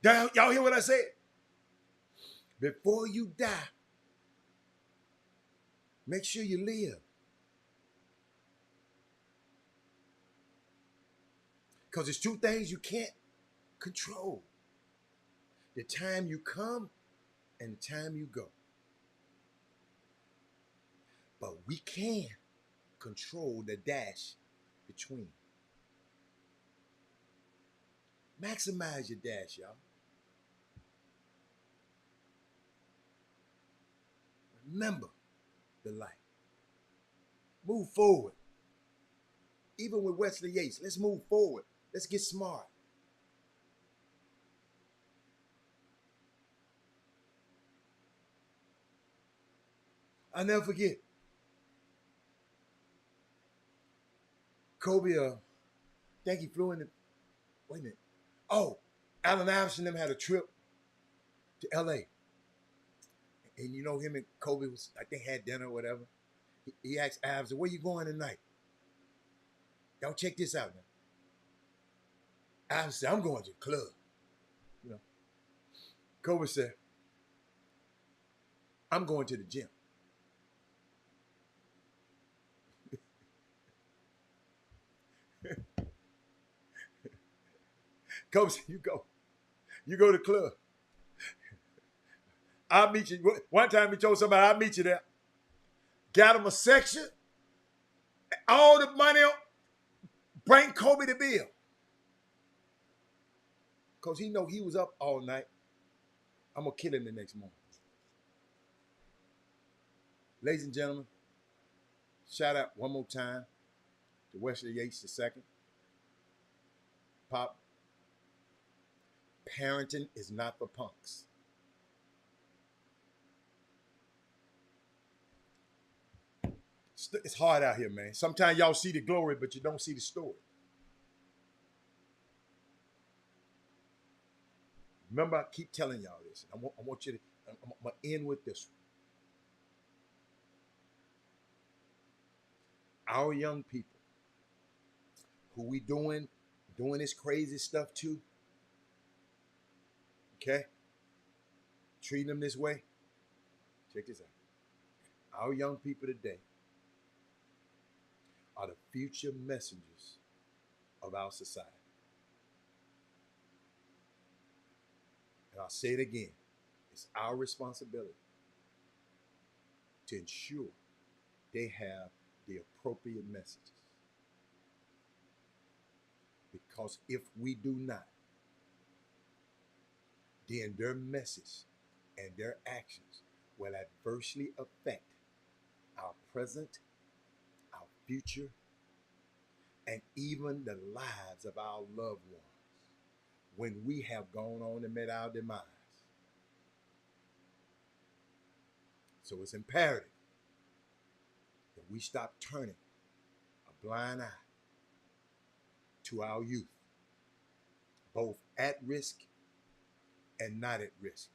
Y'all hear what I said? Before you die, make sure you live. Because there's two things you can't control. The time you come and the time you go. But we can control the dash between. Maximize your dash, y'all. Remember the light. Move forward. Even with Wesley Yates, let's move forward. Let's get smart. I'll never forget. Kobe, I think he flew in the, wait a minute. Oh, Allen Iverson and them had a trip to L.A. And you know him and Kobe was, I think, had dinner or whatever. He asked Iverson, where you going tonight? Y'all check this out now. Iverson said, I'm going to the club. You know. Kobe said, I'm going to the gym. Kobe said, you go to the club. I'll meet you. One time he told somebody, I'll meet you there. Got him a section. All the money, bring Kobe the bill. because he know he was up all night. I'm going to kill him the next morning. Ladies and gentlemen, shout out one more time to Wesley Yates II. Pop, parenting is not for punks. It's hard out here, man. Sometimes y'all see the glory, but you don't see the story. Remember, I keep telling y'all this. I want you to, I'm going to end with this one. Our young people who we doing this crazy stuff to, okay? Treating them this way. Check this out. Our young people today are the future messengers of our society. And I'll say it again. It's our responsibility to ensure they have the appropriate messages. Because if we do not, then their message and their actions will adversely affect our present, our future, and even the lives of our loved ones when we have gone on and met our demise. So it's imperative that we stop turning a blind eye to our youth, both at risk and not at risk.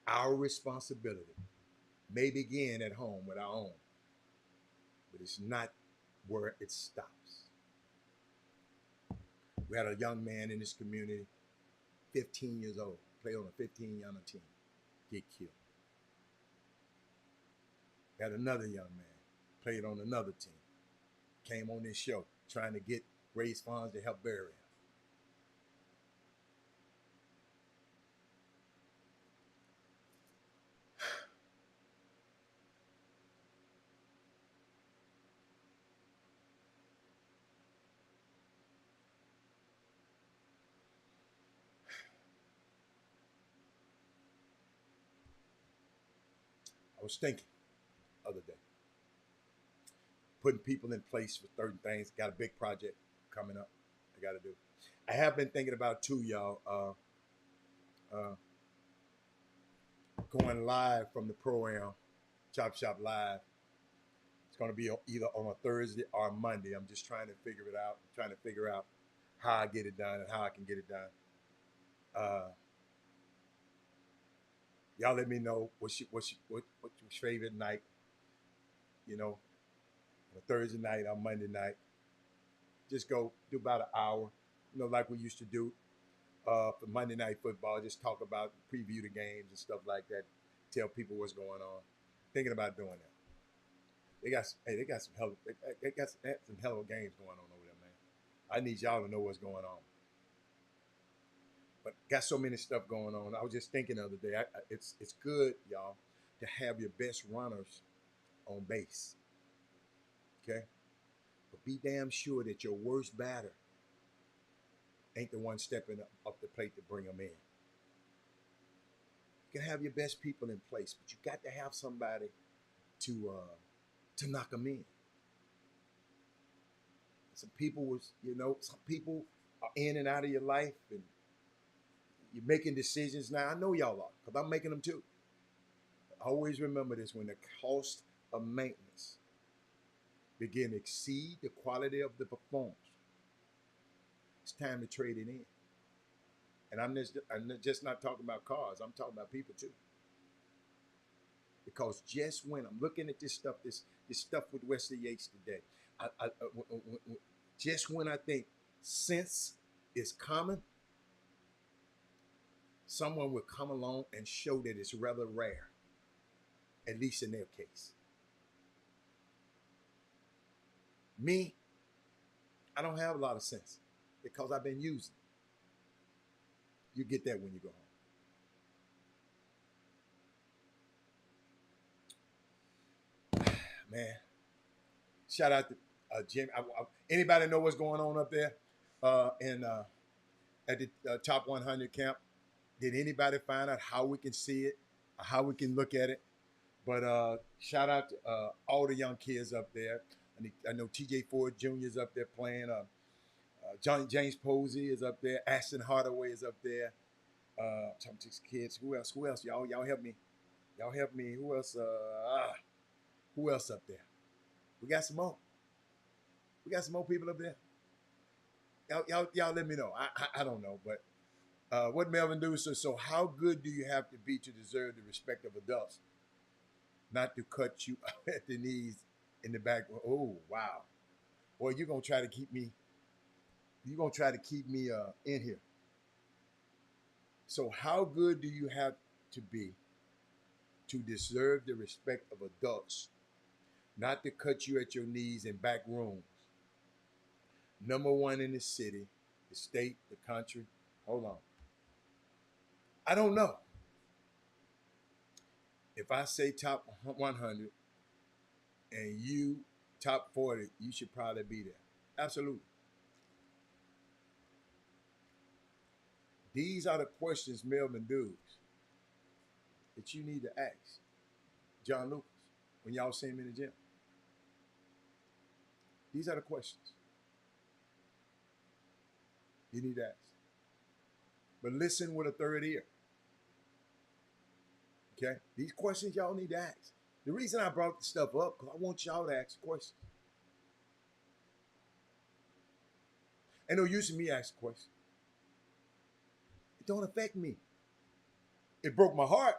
Our responsibility may begin at home with our own, but it's not where it stops. We had a young man in this community, 15 years old, played on a 15-yard team, get killed. We had another young man, played on another team, came on this show trying to raise funds to help bury him. I was thinking the other day, putting people in place for certain things. Got a big project coming up I got to do. I have been thinking about too, y'all, going live from the Pro-Am, Chop Shop Live. It's going to be either on a Thursday or a Monday. I'm just trying to figure it out. I'm trying to figure out how I get it done and how I can get it done. Y'all let me know what's your favorite night, you know, on a Thursday night or Monday night. Just go do about an hour, you know, like we used to do for Monday Night Football. Just talk about, preview the games and stuff like that. Tell people what's going on. Thinking about doing that. They got some hell of games going on over there, man. I need y'all to know what's going on. But got so many stuff going on. I was just thinking the other day, it's good, y'all, to have your best runners on base. Okay? But be damn sure that your worst batter ain't the one stepping up the plate to bring them in. You can have your best people in place, but you got to have somebody to knock them in. Some people are in and out of your life, and you're making decisions now. I know y'all are, because I'm making them too. Always remember this: when the cost of maintenance begin to exceed the quality of the performance, it's time to trade it in. And I'm just not talking about cars. I'm talking about people too. Because just when I'm looking at this stuff with Wesley Yates today, just when I think sense is common, someone will come along and show that it's rather rare, at least in their case. Me, I don't have a lot of sense because I've been using. You get that when you go home. Man, shout out to Jimmy. Anybody know what's going on up there in at the top 100 camp. Did anybody find out how we can see it, or how we can look at it? But shout out to all the young kids up there. I know TJ Ford Jr. is up there playing. James Posey is up there. Ashton Hardaway is up there. Talking to these kids. Who else? Who else? Y'all help me. Y'all help me. Who else? Who else up there? We got some more. We got some more people up there. Y'all let me know. I don't know, but what Melvin do? So how good do you have to be to deserve the respect of adults? Not to cut you at the knees in the back. Oh wow, boy, you're gonna try to keep me. You're gonna try to keep me in here. So how good do you have to be to deserve the respect of adults? Not to cut you at your knees in back rooms. Number one in the city, the state, the country. Hold on. I don't know. If I say top 100 and you top 40, you should probably be there. Absolutely. These are the questions Melvin dudes that you need to ask John Lucas when y'all see him in the gym. These are the questions you need to ask. But listen with a third ear. Okay? These questions y'all need to ask. The reason I brought this stuff up, because I want y'all to ask questions. Ain't no use in me asking questions. It don't affect me. It broke my heart.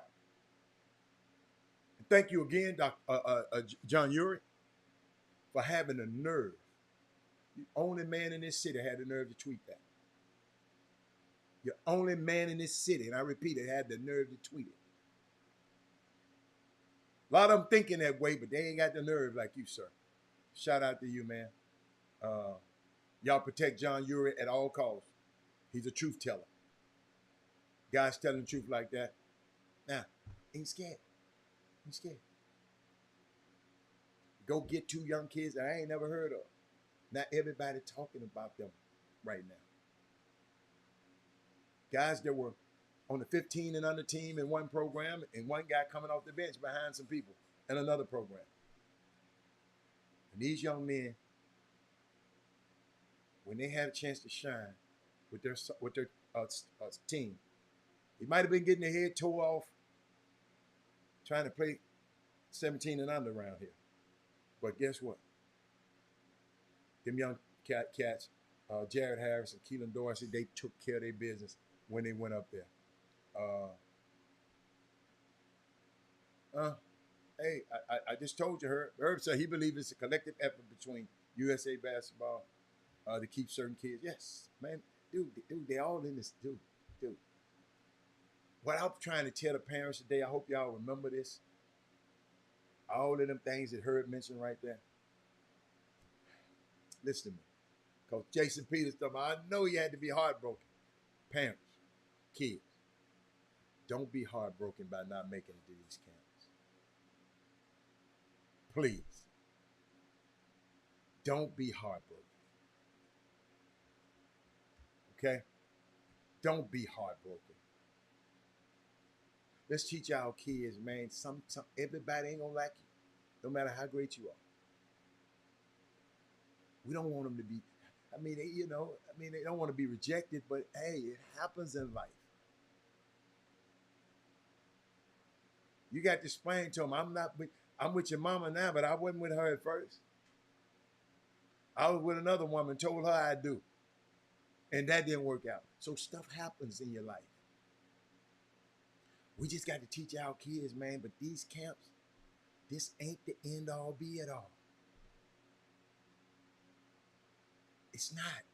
And thank you again, John Uri, for having the nerve. The only man in this city had the nerve to tweet that. The only man in this city, and I repeat it, had the nerve to tweet it. A lot of them thinking that way, but they ain't got the nerve like you, sir. Shout out to you, man. Y'all protect John Uri at all costs. He's a truth teller. Guys telling the truth like that. Now, ain't scared. Ain't scared. Go get two young kids that I ain't never heard of. Not everybody talking about them right now. Guys that were on the 15 and under team in one program, and one guy coming off the bench behind some people in another program. And these young men, when they had a chance to shine with their team, they might have been getting their head tore off trying to play 17 and under around here. But guess what? Them young cats, Jared Harris and Keelan Dorsey, they took care of their business when they went up there. Hey, I just told you, Herb said he believes it's a collective effort between USA Basketball to keep certain kids. Yes, man, dude, they all in this, dude. What I'm trying to tell the parents today, I hope y'all remember this. All of them things that Herb mentioned right there. Listen to me. Because Jason Peters told me, I know he had to be heartbroken. Parents, kids, don't be heartbroken by not making it to these camps. Please. Don't be heartbroken. Okay? Don't be heartbroken. Let's teach our kids, man. Everybody ain't gonna like you, no matter how great you are. We don't want them to be, they don't want to be rejected, but hey, it happens in life. You got to explain to them, I'm with your mama now, but I wasn't with her at first. I was with another woman, told her I do. And that didn't work out. So stuff happens in your life. We just got to teach our kids, man, but these camps, this ain't the end all be it all. It's not.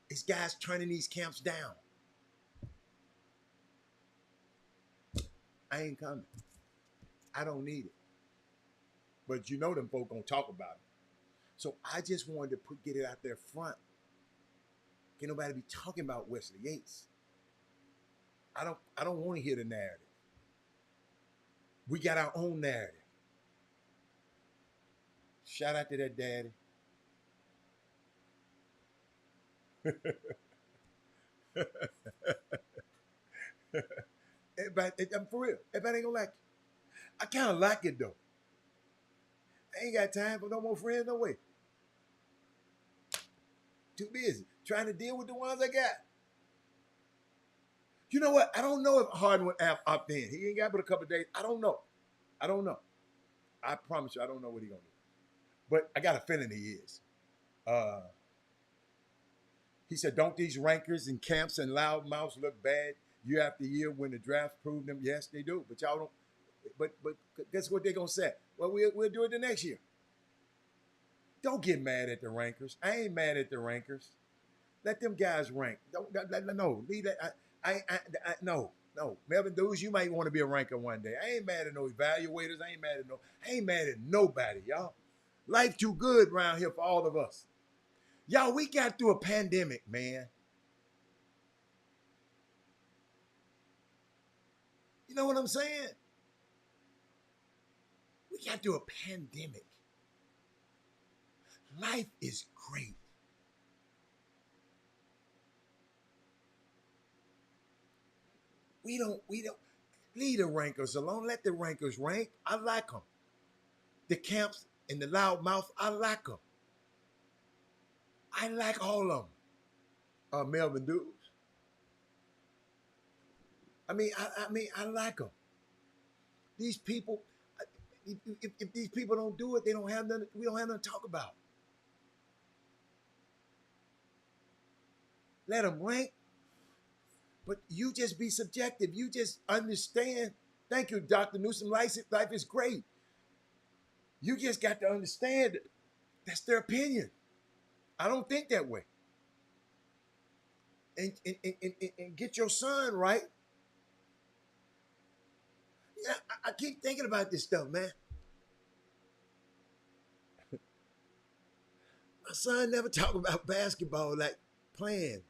It's guys turning these camps down. I ain't coming. I don't need it. But you know them folk gonna talk about it. So I just wanted to get it out there front. Can't nobody be talking about Wesley Yates. I don't want to hear the narrative. We got our own narrative. Shout out to that daddy. I'm for real. Everybody ain't gonna like it. I kind of like it though. I ain't got time for no more friends, no way. Too busy trying to deal with the ones I got. You know what? I don't know if Harden would have opt in. He ain't got but a couple of days. I don't know. I promise you, I don't know what he's gonna do. But I got a feeling he is. He said, don't these rankers and camps and loudmouths look bad year after year when the draft proved them? Yes, they do. But y'all don't. But guess what they're gonna say? Well, we'll do it the next year. Don't get mad at the rankers. I ain't mad at the rankers. Let them guys rank. No, leave that. No. Melvin Dudes, you might want to be a ranker one day. I ain't mad at no evaluators. I ain't mad at nobody, y'all. Life too good around here for all of us. Y'all, we got through a pandemic, man. You know what I'm saying? We got through a pandemic. Life is great. We don't leave the rankers alone. Let the rankers rank. I like them. The camps and the loudmouth, I like them. I like all of them. Melvin Dudes. I like them. These people, if these people don't do it, we don't have nothing to talk about. Let them rank. But you just be subjective. You just understand. Thank you, Dr. Newsom. Life is great. You just got to understand that that's their opinion. I don't think that way. And get your son right. Yeah, I keep thinking about this stuff, man. My son never talk about basketball like playing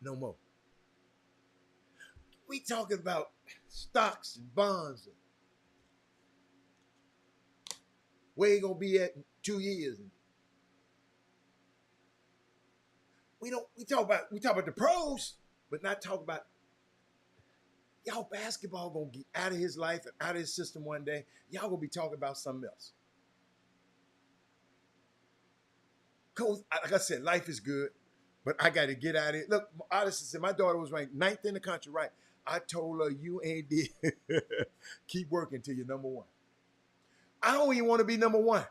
no more. We talking about stocks and bonds. And where he gonna be at in 2 years. We talk about the pros, but not talk about y'all basketball gonna get out of his life and out of his system one day. Y'all gonna be talking about something else. Coach, like I said, life is good, but I got to get out of it. Look, Odyssey said my daughter was ranked 9th in the country, right? I told her, you ain't did. Keep working till you're number one. I don't even want to be number one.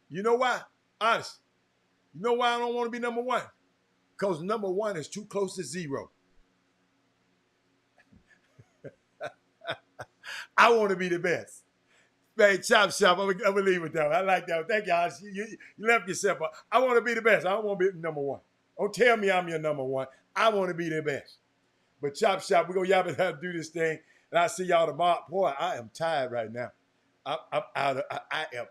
You know why? Honest. You know why I don't want to be number one? Because number one is too close to zero. I want to be the best. Man, chop. I'm going to leave it there. I like that. Thank you, Honest. You left yourself up. I want to be the best. I don't want to be number one. Don't tell me I'm your number one. I want to be the best. But chop, we're going to y'all have to do this thing. And I'll see y'all tomorrow. Boy, I am tired right now. I am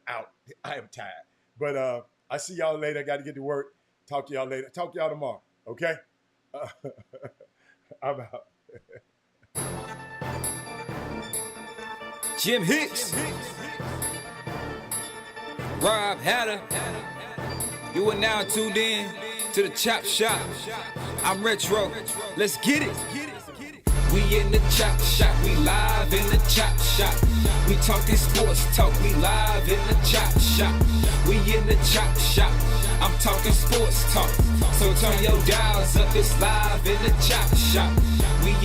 out. I am tired. But I see y'all later. I got to get to work. Talk to y'all later. Talk to y'all tomorrow. Okay? I'm out.
Jim Hicks, Rob Hatter, you are now tuned in to the Chop Shop. I'm Retro, let's get it. We in the Chop Shop, we live in the Chop Shop. We talking sports talk, we live in the Chop Shop. We in the Chop Shop, I'm talking sports talk. So turn your dials up, it's live in the Chop Shop. We in